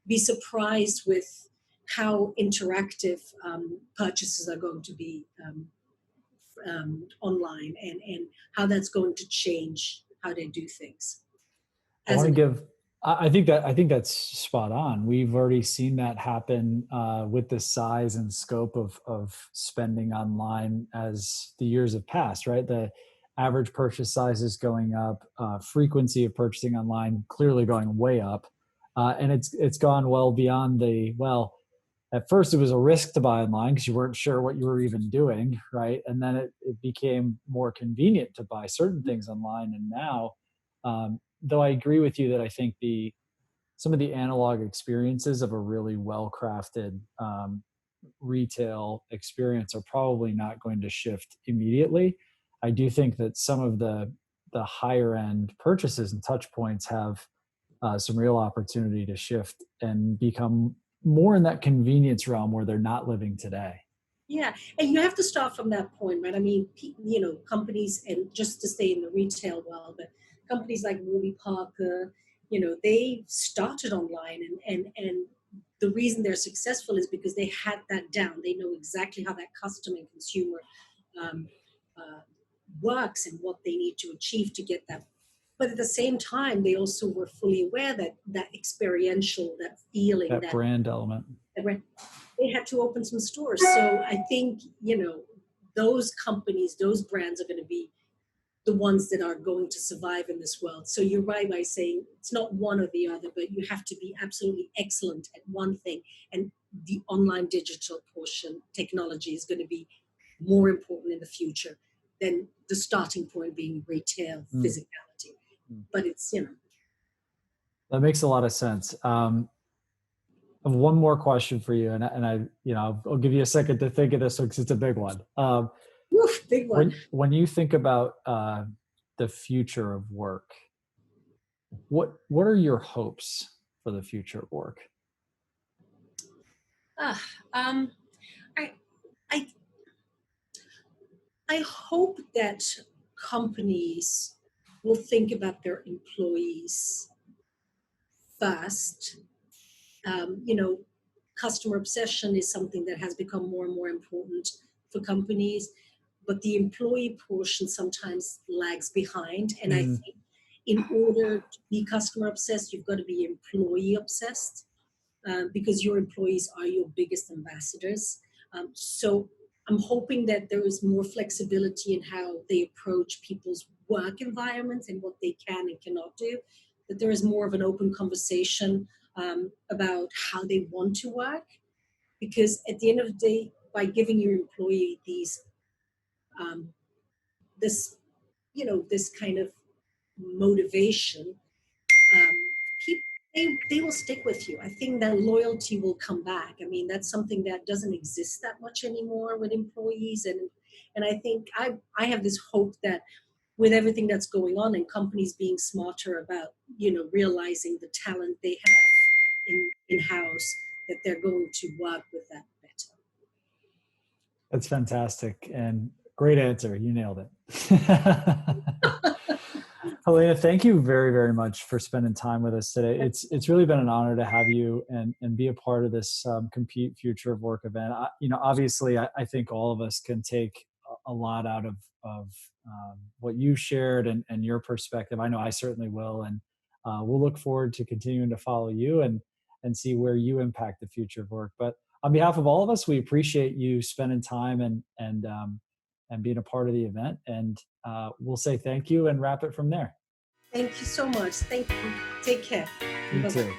Speaker 9: be surprised with how interactive purchases are going to be online, and how that's going to change how they do things.
Speaker 8: I think that's spot on. We've already seen that happen with the size and scope of spending online as the years have passed, right? The average purchase size is going up, frequency of purchasing online clearly going way up. And it's gone well beyond at first it was a risk to buy online because you weren't sure what you were even doing, right? And then it became more convenient to buy certain things online. And now, though I agree with you that I think some of the analog experiences of a really well-crafted retail experience are probably not going to shift immediately. I do think that some of the higher end purchases and touch points have some real opportunity to shift and become more in that convenience realm where they're not living today.
Speaker 9: Yeah, and you have to start from that point, right? I mean, companies, and just to stay in the retail world, but companies like Warby Parker, they started online, and the reason they're successful is because they had that down. They know exactly how that customer and consumer works and what they need to achieve to get that. But at the same time, they also were fully aware that experiential, that feeling,
Speaker 8: that brand element.
Speaker 9: They had to open some stores. So I think, those companies, those brands are going to be the ones that are going to survive in this world. So you're right by saying it's not one or the other, but you have to be absolutely excellent at one thing. And the online digital portion, technology, is going to be more important in the future than the starting point being retail physicality. But it's,
Speaker 8: That makes a lot of sense. I have one more question for you, and I'll give you a second to think of this one because it's a big one.
Speaker 9: Oof, big one.
Speaker 8: When you think about the future of work, what are your hopes for the future of work?
Speaker 9: I hope that companies will think about their employees first. Customer obsession is something that has become more and more important for companies, but the employee portion sometimes lags behind. And I think in order to be customer obsessed, you've got to be employee obsessed, because your employees are your biggest ambassadors. So I'm hoping that there is more flexibility in how they approach people's work environments and what they can and cannot do, that there is more of an open conversation about how they want to work. Because at the end of the day, by giving your employee this kind of motivation, they will stick with you. I think that loyalty will come back. I mean, that's something that doesn't exist that much anymore with employees. And I think I have this hope that with everything that's going on and companies being smarter about, realizing the talent they have in-house, that they're going to work with that better.
Speaker 8: That's fantastic and great answer. You nailed it. Helena, thank you very, very much for spending time with us today. It's really been an honor to have you and be a part of this Compete Future of Work event. Obviously, I think all of us can take a lot out of what you shared and your perspective. I know I certainly will, and we'll look forward to continuing to follow you and see where you impact the future of work. But on behalf of all of us, we appreciate you spending time and being a part of the event. And we'll say thank you and wrap it from there.
Speaker 9: Thank you so much. Thank you. Take care.
Speaker 8: You
Speaker 9: Bye-bye.
Speaker 8: too.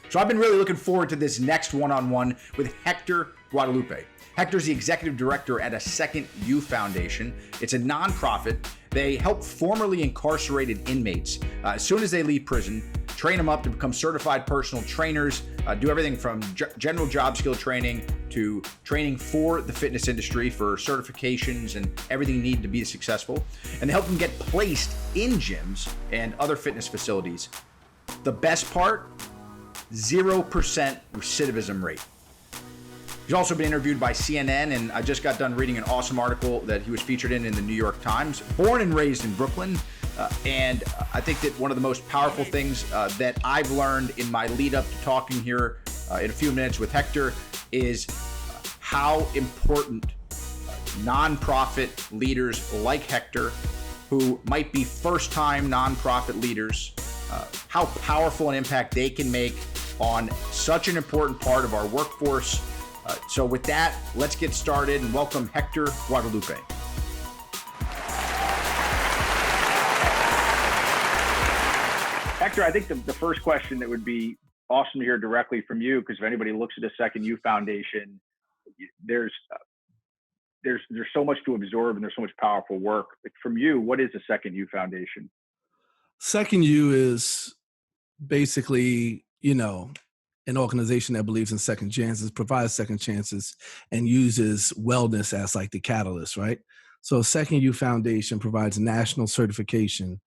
Speaker 1: So I've been really looking forward to this next one-on-one with Hector Guadalupe. Hector's the executive director at A Second You Foundation. It's a nonprofit. They help formerly incarcerated inmates, as soon as they leave prison, train them up to become certified personal trainers, do everything from general job skill training to training for the fitness industry for certifications and everything needed to be successful. And they help them get placed in gyms and other fitness facilities. The best part, 0% recidivism rate. He's also been interviewed by CNN, and I just got done reading an awesome article that he was featured in the New York Times. Born and raised in Brooklyn, and I think that one of the most powerful things that I've learned in my lead up to talking here in a few minutes with Hector is how important nonprofit leaders like Hector, who might be first-time nonprofit leaders, how powerful an impact they can make on such an important part of our workforce. So with that, let's get started and welcome Hector Guadalupe.
Speaker 6: Hector, I think the first question that would be awesome to hear directly from you, because if anybody looks at the Second You Foundation, there's so much to absorb and there's so much powerful work. Like from you, what is the Second You Foundation?
Speaker 10: Second You is basically, an organization that believes in second chances, provides second chances, and uses wellness as like the catalyst, right? So Second You Foundation provides national certification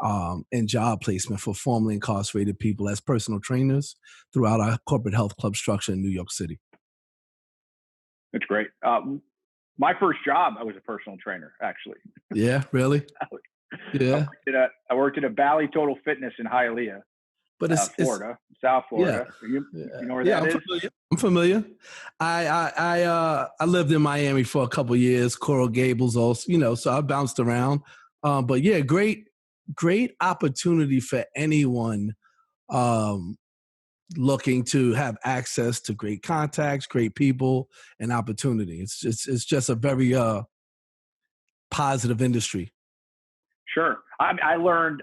Speaker 10: and job placement for formerly incarcerated people as personal trainers throughout our corporate health club structure in New York City.
Speaker 6: That's great. My first job, I was a personal trainer, actually.
Speaker 10: Yeah, really? Yeah.
Speaker 6: I worked at a Bally Total Fitness in Hialeah,
Speaker 10: but
Speaker 6: Florida, South Florida.
Speaker 10: Yeah.
Speaker 6: You know where that is?
Speaker 10: I'm familiar. I lived in Miami for a couple of years, Coral Gables also, so I bounced around. But yeah, great opportunity for anyone looking to have access to great contacts, great people, and opportunity. It's just a very positive industry.
Speaker 6: Sure. I learned,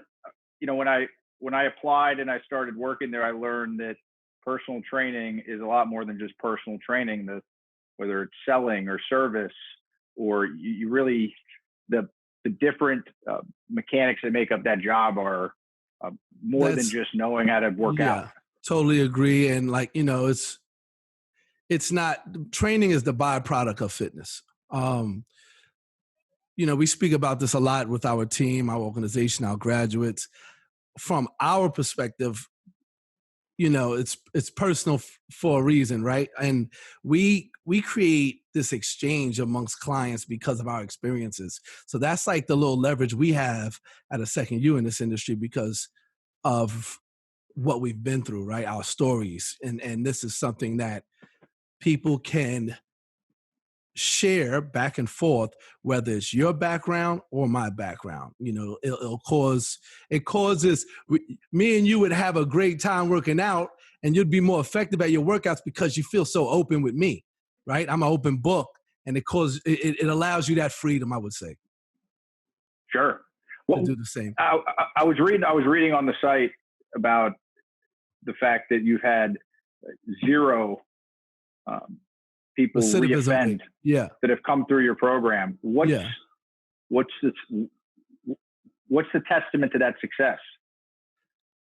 Speaker 6: when I applied and I started working there, I learned that personal training is a lot more than just personal training. whether it's selling or service, or you really, the different mechanics that make up that job are more than just knowing how to work out.
Speaker 10: Totally agree. And like, you know, it's not, training is the byproduct of fitness. You know, we speak about this a lot with our team, our organization, our graduates. From our perspective, you know, it's personal for a reason, right? And we create this exchange amongst clients because of our experiences. So that's like the little leverage we have at a Second U in this industry because of what we've been through, right? Our stories. And this is something that people can share back and forth, whether it's your background or my background. You know, it causes me and you would have a great time working out, and you'd be more effective at your workouts because you feel so open with me, right? I'm an open book, and it allows you that freedom, I would say.
Speaker 6: Sure. Well,
Speaker 10: to do the same.
Speaker 6: I was reading on the site about the fact that you've had zero people reoffend that have come through your program. What's the testament to that success?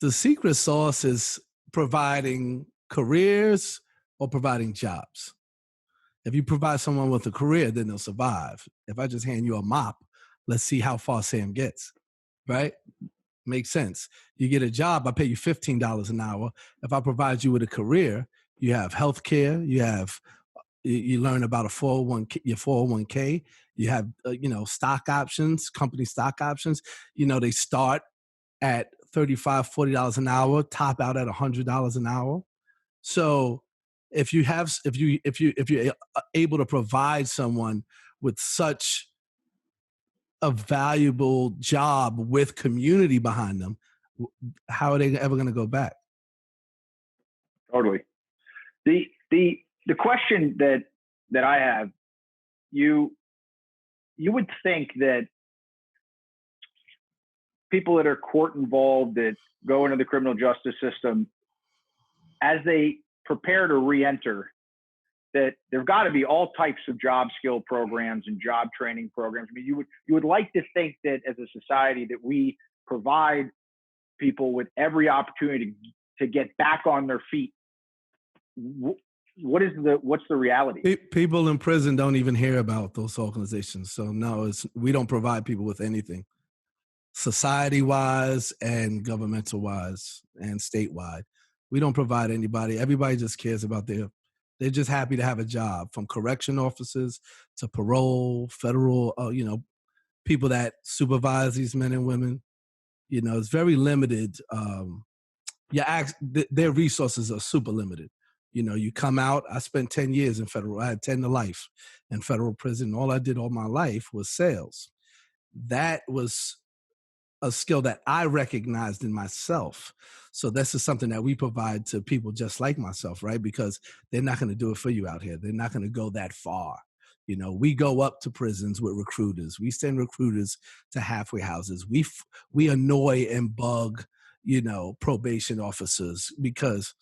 Speaker 10: The secret sauce is providing careers or providing jobs. If you provide someone with a career, then they'll survive. If I just hand you a mop, let's see how far Sam gets, right? Makes sense. You get a job, I pay you $15 an hour. If I provide you with a career, you have health care, you learn about your 401k, you have, stock options, company stock options. You know, they start at $35, $40 an hour, top out at $100 an hour. So if you're able to provide someone with such a valuable job with community behind them, how are they ever going to go back?
Speaker 6: Totally. The question that I have, you would think that people that are court involved, that go into the criminal justice system, as they prepare to re-enter, that there've got to be all types of job skill programs and job training programs. I mean, you would like to think that as a society that we provide people with every opportunity to get back on their feet. What's the reality?
Speaker 10: People in prison don't even hear about those organizations. So no, we don't provide people with anything, society-wise and governmental-wise and statewide. We don't provide anybody. Everybody just cares about they're just happy to have a job, from correction officers to parole, federal, people that supervise these men and women. You know, it's very limited. Their resources are super limited. You know, you come out, I spent 10 years in federal, I had 10 to life in federal prison. All I did all my life was sales. That was a skill that I recognized in myself. So this is something that we provide to people just like myself, right? Because they're not going to do it for you out here. They're not going to go that far. You know, we go up to prisons with recruiters. We send recruiters to halfway houses. We annoy and bug, probation officers, because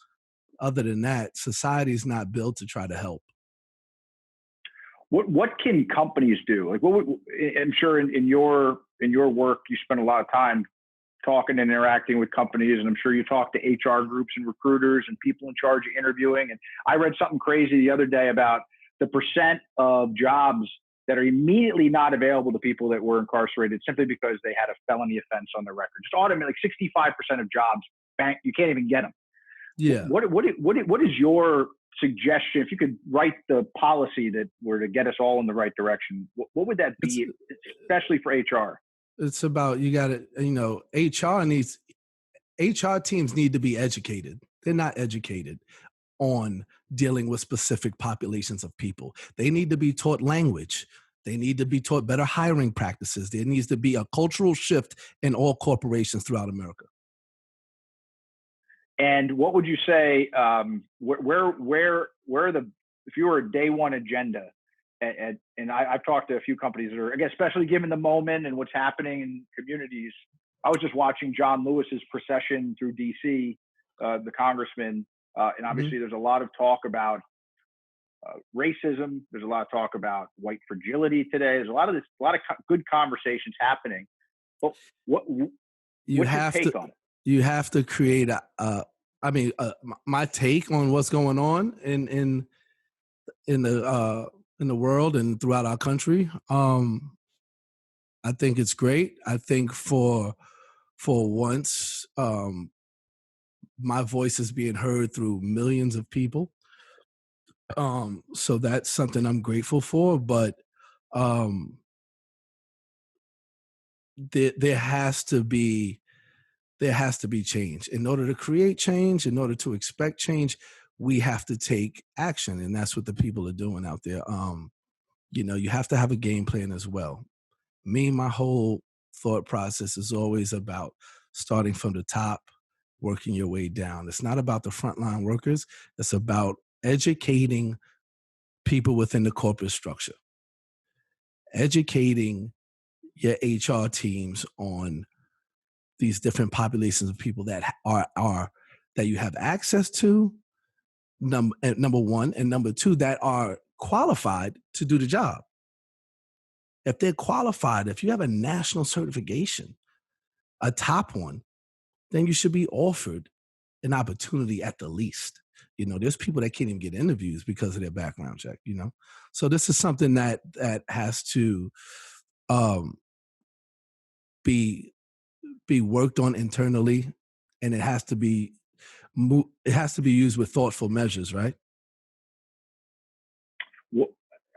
Speaker 10: other than that, society is not built to try to help.
Speaker 6: What can companies do? Like, I'm sure in your work, you spend a lot of time talking and interacting with companies, and I'm sure you talk to HR groups and recruiters and people in charge of interviewing. And I read something crazy the other day about the percent of jobs that are immediately not available to people that were incarcerated simply because they had a felony offense on their record. Just automatically, like 65% of jobs, you can't even get them.
Speaker 10: Yeah.
Speaker 6: What is your suggestion? If you could write the policy that were to get us all in the right direction, what would that be, especially for HR?
Speaker 10: It's about, HR teams need to be educated. They're not educated on dealing with specific populations of people. They need to be taught language. They need to be taught better hiring practices. There needs to be a cultural shift in all corporations throughout America.
Speaker 6: And what would you say, where if you were a day one agenda, and I've talked to a few companies that are, again, especially given the moment and what's happening in communities. I was just watching John Lewis's procession through DC, the congressman, and obviously there's a lot of talk about racism. There's a lot of talk about white fragility today. There's a lot of good conversations happening. But what's your take on it?
Speaker 10: You have to create my take on what's going on in the world and throughout our country. I think it's great. I think for once, my voice is being heard through millions of people. So that's something I'm grateful for. But there has to be change. In order to create change, in order to expect change, we have to take action, and that's what the people are doing out there. You have to have a game plan as well. My whole thought process is always about starting from the top, working your way down. It's not about the frontline workers. It's about educating people within the corporate structure, educating your HR teams on these different populations of people that are that you have access to, number one, and number two, that are qualified to do the job. If they're qualified, if you have a national certification, a top one, then you should be offered an opportunity at the least. There's people that can't even get interviews because of their background check, So this is something that has to be worked on internally, and it has to be used with thoughtful measures, right?
Speaker 6: Well,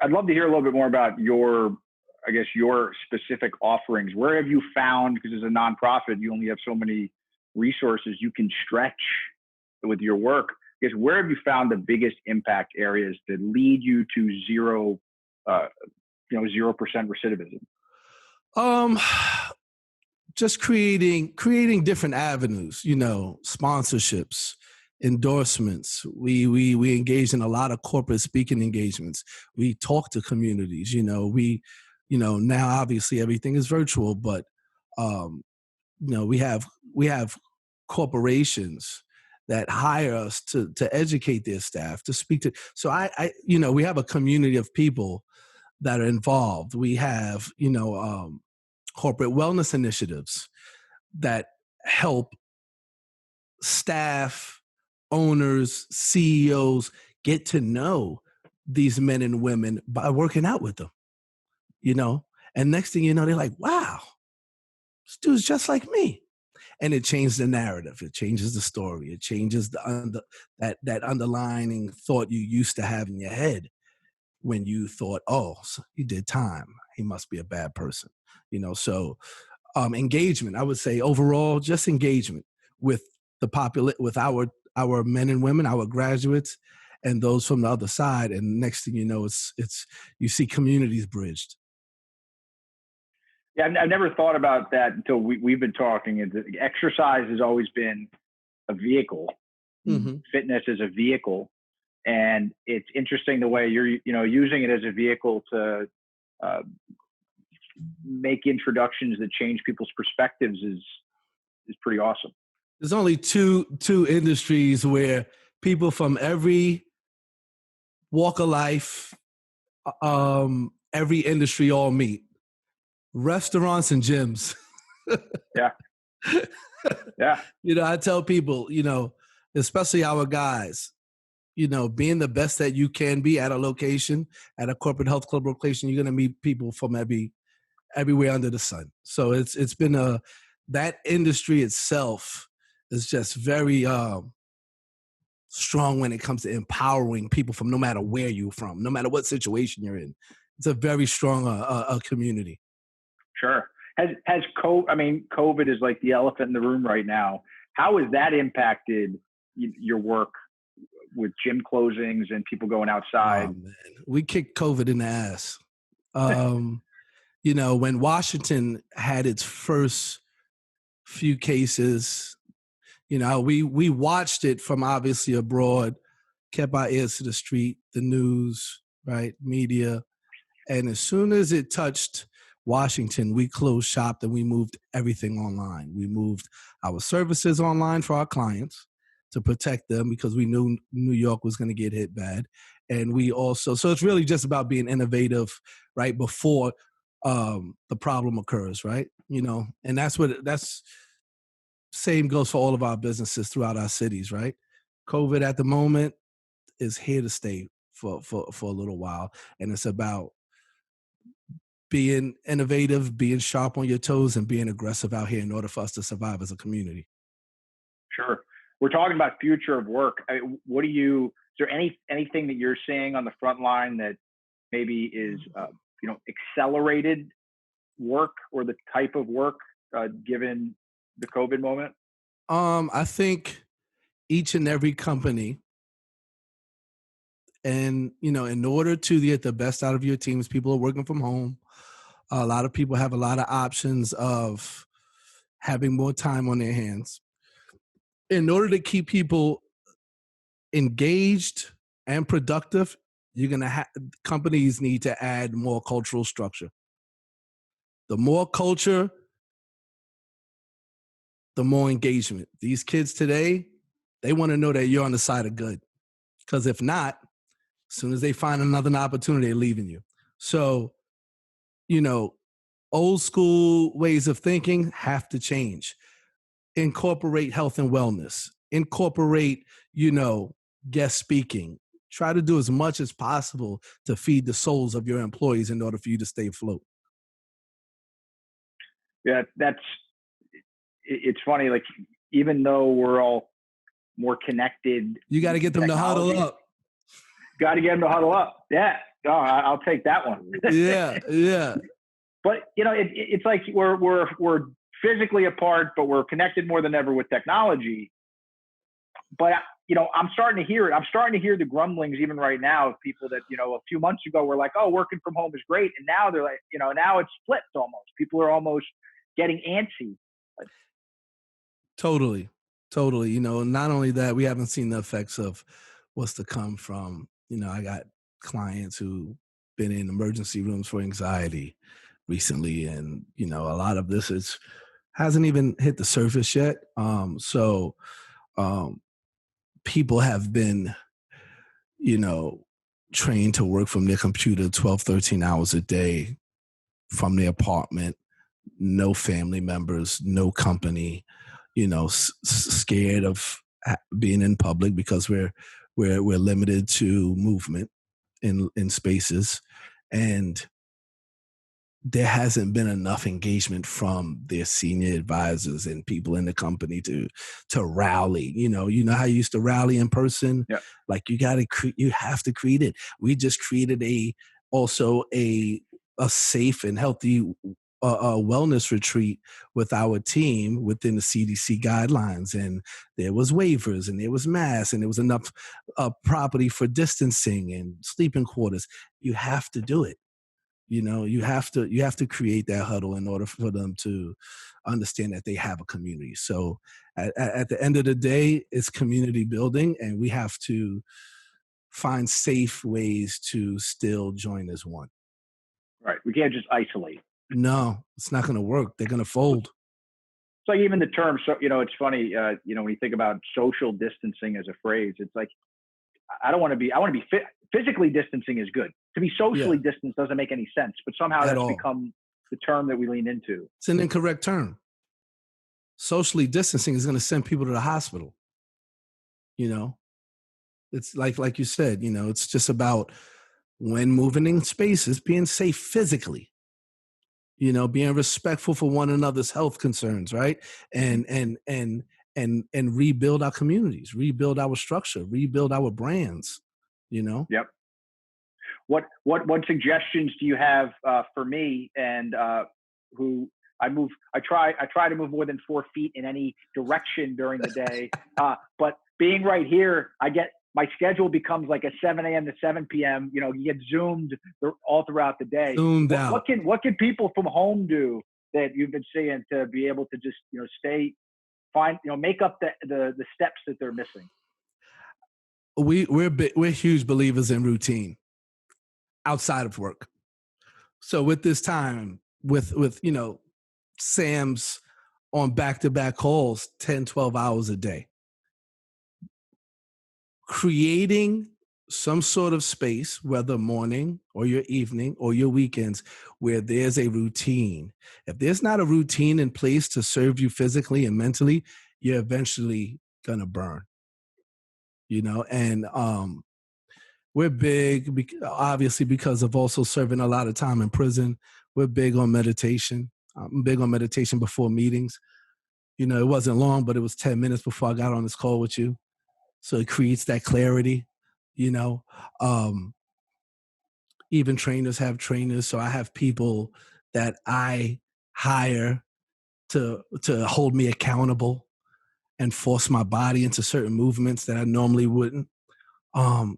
Speaker 6: I'd love to hear a little bit more about your specific offerings. Where have you found, because as a nonprofit, you only have so many resources you can stretch with your work. I guess, where have you found the biggest impact areas that lead you to 0% recidivism?
Speaker 10: Just creating different avenues, sponsorships, endorsements. We engage in a lot of corporate speaking engagements. We talk to communities, now obviously everything is virtual, but we have corporations that hire us to educate their staff, to speak to. So we have a community of people that are involved. We have, corporate wellness initiatives that help staff, owners, CEOs get to know these men and women by working out with them, and next thing you know, they're like, wow, this dude's just like me. And it changes the narrative. It changes the story. It changes that underlying thought you used to have in your head when you thought, oh, so he did time, he must be a bad person. So engagement, I would say overall, just engagement with with our men and women, our graduates, and those from the other side. And next thing you know, it's you see communities bridged.
Speaker 6: Yeah, I've never thought about that until we've been talking. Exercise has always been a vehicle. Mm-hmm. Fitness is a vehicle, and it's interesting the way you're using it as a vehicle to make introductions that change people's perspectives is pretty awesome.
Speaker 10: There's only two industries where people from every walk of life, every industry all meet. Restaurants and gyms.
Speaker 6: Yeah. Yeah.
Speaker 10: I tell people, especially our guys, being the best that you can be at a location, at a corporate health club location, you're going to meet people from everywhere under the sun. So it's been that industry itself is just very strong when it comes to empowering people from no matter where you're from, no matter what situation you're in. It's a very strong community.
Speaker 6: Sure. Has COVID is like the elephant in the room right now. How has that impacted your work with gym closings and people going outside?
Speaker 10: Oh, man. We kicked COVID in the ass. When Washington had its first few cases, we watched it from obviously abroad, kept our ears to the street, the news, right, media. And as soon as it touched Washington, we closed shop and we moved everything online. We moved our services online for our clients. to protect them because we knew New York was going to get hit bad. And we also, so it's really just about being innovative right before the problem occurs, right? And that's same goes for all of our businesses throughout our cities, right? COVID at the moment is here to stay for a little while. And it's about being innovative, being sharp on your toes, and being aggressive out here in order for us to survive as a community.
Speaker 6: Sure. We're talking about future of work. Is there anything that you're seeing on the front line that maybe is, accelerated work or the type of work given the COVID moment?
Speaker 10: I think each and every company, and, in order to get the best out of your teams, people are working from home. A lot of people have a lot of options of having more time on their hands. In order to keep people engaged and productive, you're going to companies need to add more cultural structure. The more culture, the more engagement. These kids today, they want to know that you're on the side of good. Because if not, as soon as they find another opportunity, they're leaving you. So, old school ways of thinking have to change. Incorporate health and wellness. Incorporate, guest speaking. Try to do as much as possible to feed the souls of your employees in order for you to stay afloat.
Speaker 6: Yeah, it's funny. Like, even though we're all more connected,
Speaker 10: you got to get them to huddle up.
Speaker 6: Got to get them to huddle up. Yeah. Oh, I'll take that one.
Speaker 10: Yeah.
Speaker 6: But it's like we're physically apart, but we're connected more than ever with technology. But I'm starting to hear it. I'm starting to hear the grumblings even right now of people that a few months ago were like, "Oh, working from home is great," and now they're like, now it's flipped almost. People are almost getting antsy.
Speaker 10: Totally. Not only that, we haven't seen the effects of what's to come from. I got clients who been in emergency rooms for anxiety recently, and a lot of this hasn't even hit the surface yet. People have been trained to work from their computer 12, 13 hours a day from their apartment, no family members, no company, scared of being in public because we're limited to movement in spaces, and there hasn't been enough engagement from their senior advisors and people in the company to rally. You know how you used to rally in person.
Speaker 6: Yeah.
Speaker 10: Like you have to create it. We just created a safe and healthy wellness retreat with our team within the CDC guidelines, and there was waivers and there was masks and there was enough property for distancing and sleeping quarters. You have to do it. You have to create that huddle in order for them to understand that they have a community. So at the end of the day, it's community building, and we have to find safe ways to still join as one.
Speaker 6: Right. We can't just isolate.
Speaker 10: No, it's not going to work. They're going to fold.
Speaker 6: So even the term, it's funny, when you think about social distancing as a phrase, it's like, I want to be physically distancing is good. To be socially distanced doesn't make any sense, but somehow that's become the term that we lean into.
Speaker 10: It's an incorrect term. Socially distancing is going to send people to the hospital. It's like you said, it's just about when moving in spaces, being safe physically, being respectful for one another's health concerns, right? And rebuild our communities, rebuild our structure, rebuild our brands,
Speaker 6: Yep. What suggestions do you have for me and who I try to move more than 4 feet in any direction during the day. But being right here, my schedule becomes like a 7 a.m. to 7 p.m. You get zoomed all throughout the day.
Speaker 10: Zoomed out.
Speaker 6: What can people from home do that you've been seeing to be able to just make up the steps that they're missing?
Speaker 10: We're huge believers in routine outside of work. So with this time, with Sam's on back-to-back calls 10, 12 hours a day, creating some sort of space, whether morning or your evening or your weekends, where there's a routine. If there's not a routine in place to serve you physically and mentally, you're eventually gonna burn, and we're big, obviously, because of also serving a lot of time in prison. We're big on meditation. I'm big on meditation before meetings. It wasn't long, but it was 10 minutes before I got on this call with you. So it creates that clarity, even trainers have trainers. So I have people that I hire to hold me accountable and force my body into certain movements that I normally wouldn't.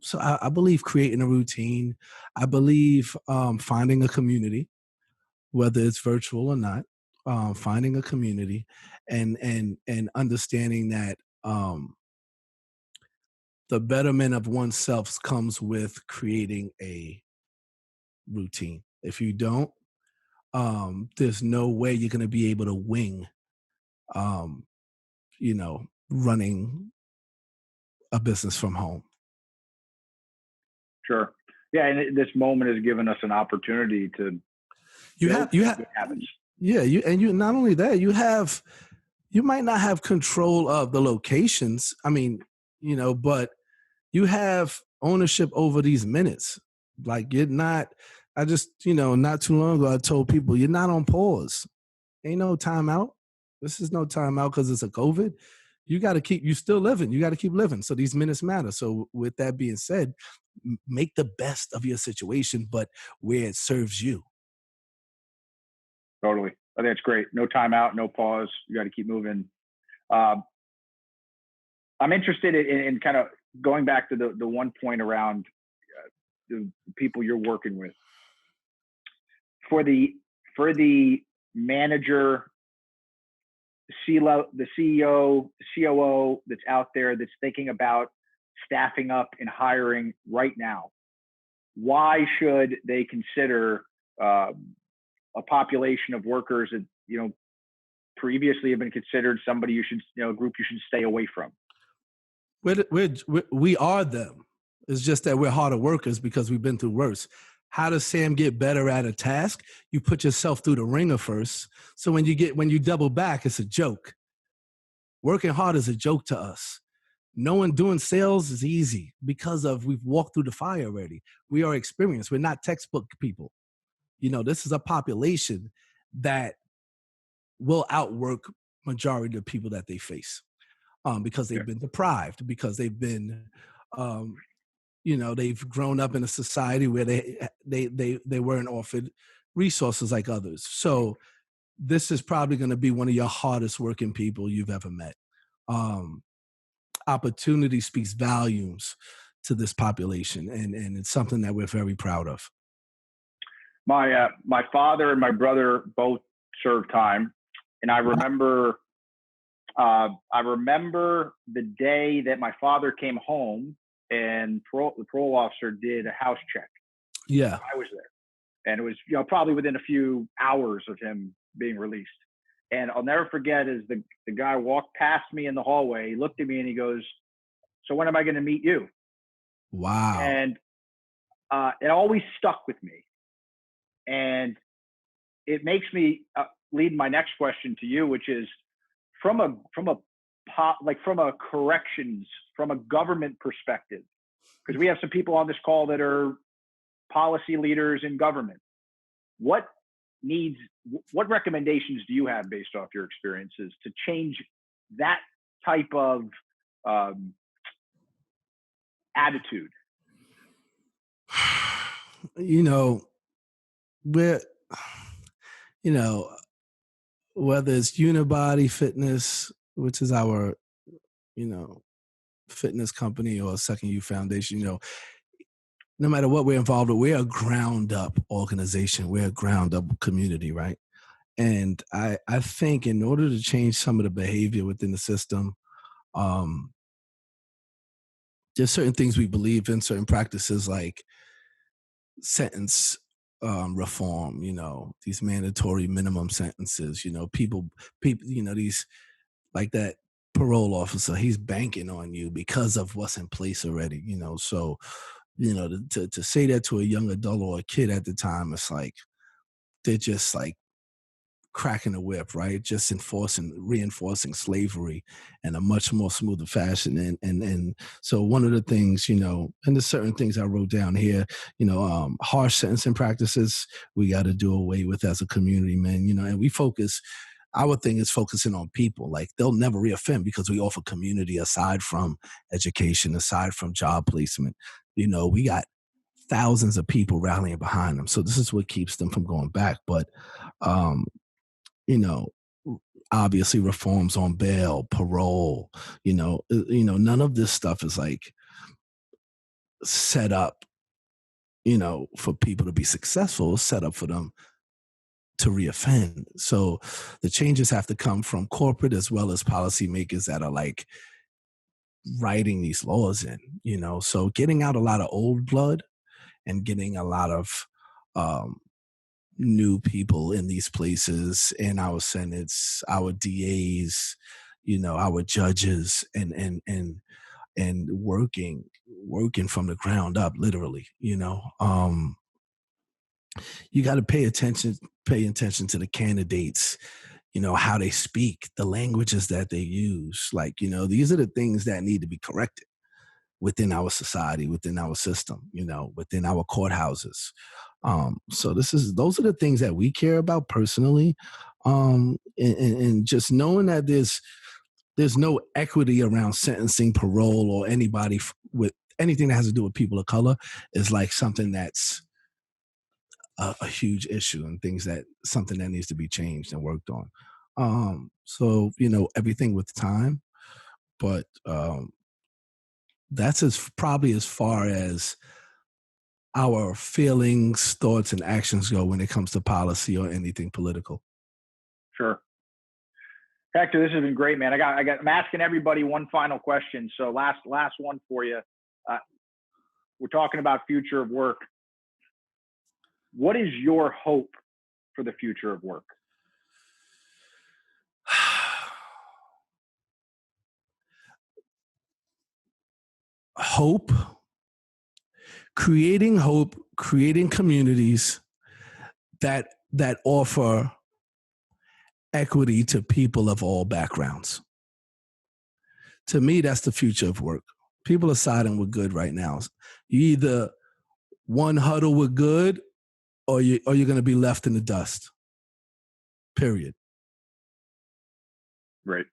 Speaker 10: So I believe creating a routine. I believe finding a community, whether it's virtual or not, finding a community and understanding that the betterment of oneself comes with creating a routine. If you don't, there's no way you're going to be able to wing, running a business from home.
Speaker 6: Sure. Yeah, and this moment has given us an opportunity to
Speaker 10: you have
Speaker 6: habits.
Speaker 10: Yeah, you not only that, you might not have control of the locations. I mean, but you have ownership over these minutes. Like you're not. I just not too long ago I told people you're not on pause. Ain't no timeout. This is no timeout because it's a COVID. You still living. You got to keep living. So these minutes matter. So with that being said, make the best of your situation, but where it serves you.
Speaker 6: Totally. I think it's great. No timeout, no pause. You got to keep moving. I'm interested in kind of going back to the one point around the people you're working with. For the manager, the CEO, COO that's out there that's thinking about staffing up and hiring right now, why should they consider a population of workers that previously have been considered somebody a group you should stay away from?
Speaker 10: We are them. It's just that we're harder workers because we've been through worse. How does Sam get better at a task? You put yourself through the ringer first. So when you double back, it's a joke. Working hard is a joke to us. No one doing sales is easy because we've walked through the fire already. We are experienced. We're not textbook people. This is a population that will outwork majority of the people that they face because they've been deprived, because they've been, they've grown up in a society where they weren't offered resources like others. So this is probably going to be one of your hardest working people you've ever met. Opportunity speaks volumes to this population, and it's something that we're very proud of.
Speaker 6: My father and my brother both served time, and I remember the day that my father came home and the parole officer did a house check.
Speaker 10: Yeah,
Speaker 6: I was there, and it was probably within a few hours of him being released. And I'll never forget is the guy walked past me in the hallway, he looked at me and he goes, "So when am I going to meet you?"
Speaker 10: Wow.
Speaker 6: And it always stuck with me. And it makes me lead my next question to you, which is from a corrections, from a government perspective, because we have some people on this call that are policy leaders in government. What recommendations do you have based off your experiences to change that type of attitude?
Speaker 10: Whether it's Unibody Fitness, which is our, fitness company, or Second Youth Foundation, no matter what we're involved with, we're a ground up organization. We're a ground up community, right? And I think in order to change some of the behavior within the system, there's certain things we believe in, certain practices like sentence reform, these mandatory minimum sentences, people, these like that parole officer, he's banking on you because of what's in place already, so to say that to a young adult or a kid at the time, it's like they're just like cracking the whip, right? Just reinforcing slavery in a much more smoother fashion. And so one of the things, and there's certain things I wrote down here, harsh sentencing practices we got to do away with as a community, man, and our thing is focusing on people. Like, they'll never reoffend because we offer community aside from education, aside from job placement. We got thousands of people rallying behind them. So this is what keeps them from going back. But, obviously reforms on bail, parole, none of this stuff is like set up, for people to be successful. It's set up for them to reoffend. So the changes have to come from corporate as well as policymakers that are like writing these laws in, so getting out a lot of old blood and getting a lot of new people in these places, in our senates, our DAs, our judges, and working from the ground up, literally. You got to pay attention to the candidates, how they speak, the languages that they use. Like, these are the things that need to be corrected within our society, within our system, within our courthouses. So those are the things that we care about personally. And just knowing that there's no equity around sentencing, parole, or anybody with anything that has to do with people of color is like something that's a huge issue, and something that needs to be changed and worked on. So, everything with time, but that's probably as far as our feelings, thoughts, and actions go when it comes to policy or anything political.
Speaker 6: Sure. Hector, this has been great, man. I'm asking everybody one final question. So last one for you. We're talking about future of work. What is your hope for the future of work?
Speaker 10: Hope, creating communities that offer equity to people of all backgrounds. To me, that's the future of work. People are siding with good right now. You either one huddle with good, or you're going to be left in the dust. Period.
Speaker 6: Great.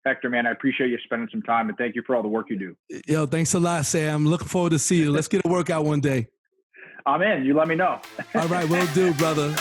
Speaker 6: Hector, man, I appreciate you spending some time, and thank you for all the work you do.
Speaker 10: Yo, thanks a lot, Sam. Looking forward to see you. Let's get a workout one day.
Speaker 6: I'm in. You let me know.
Speaker 10: All right, will do, brother.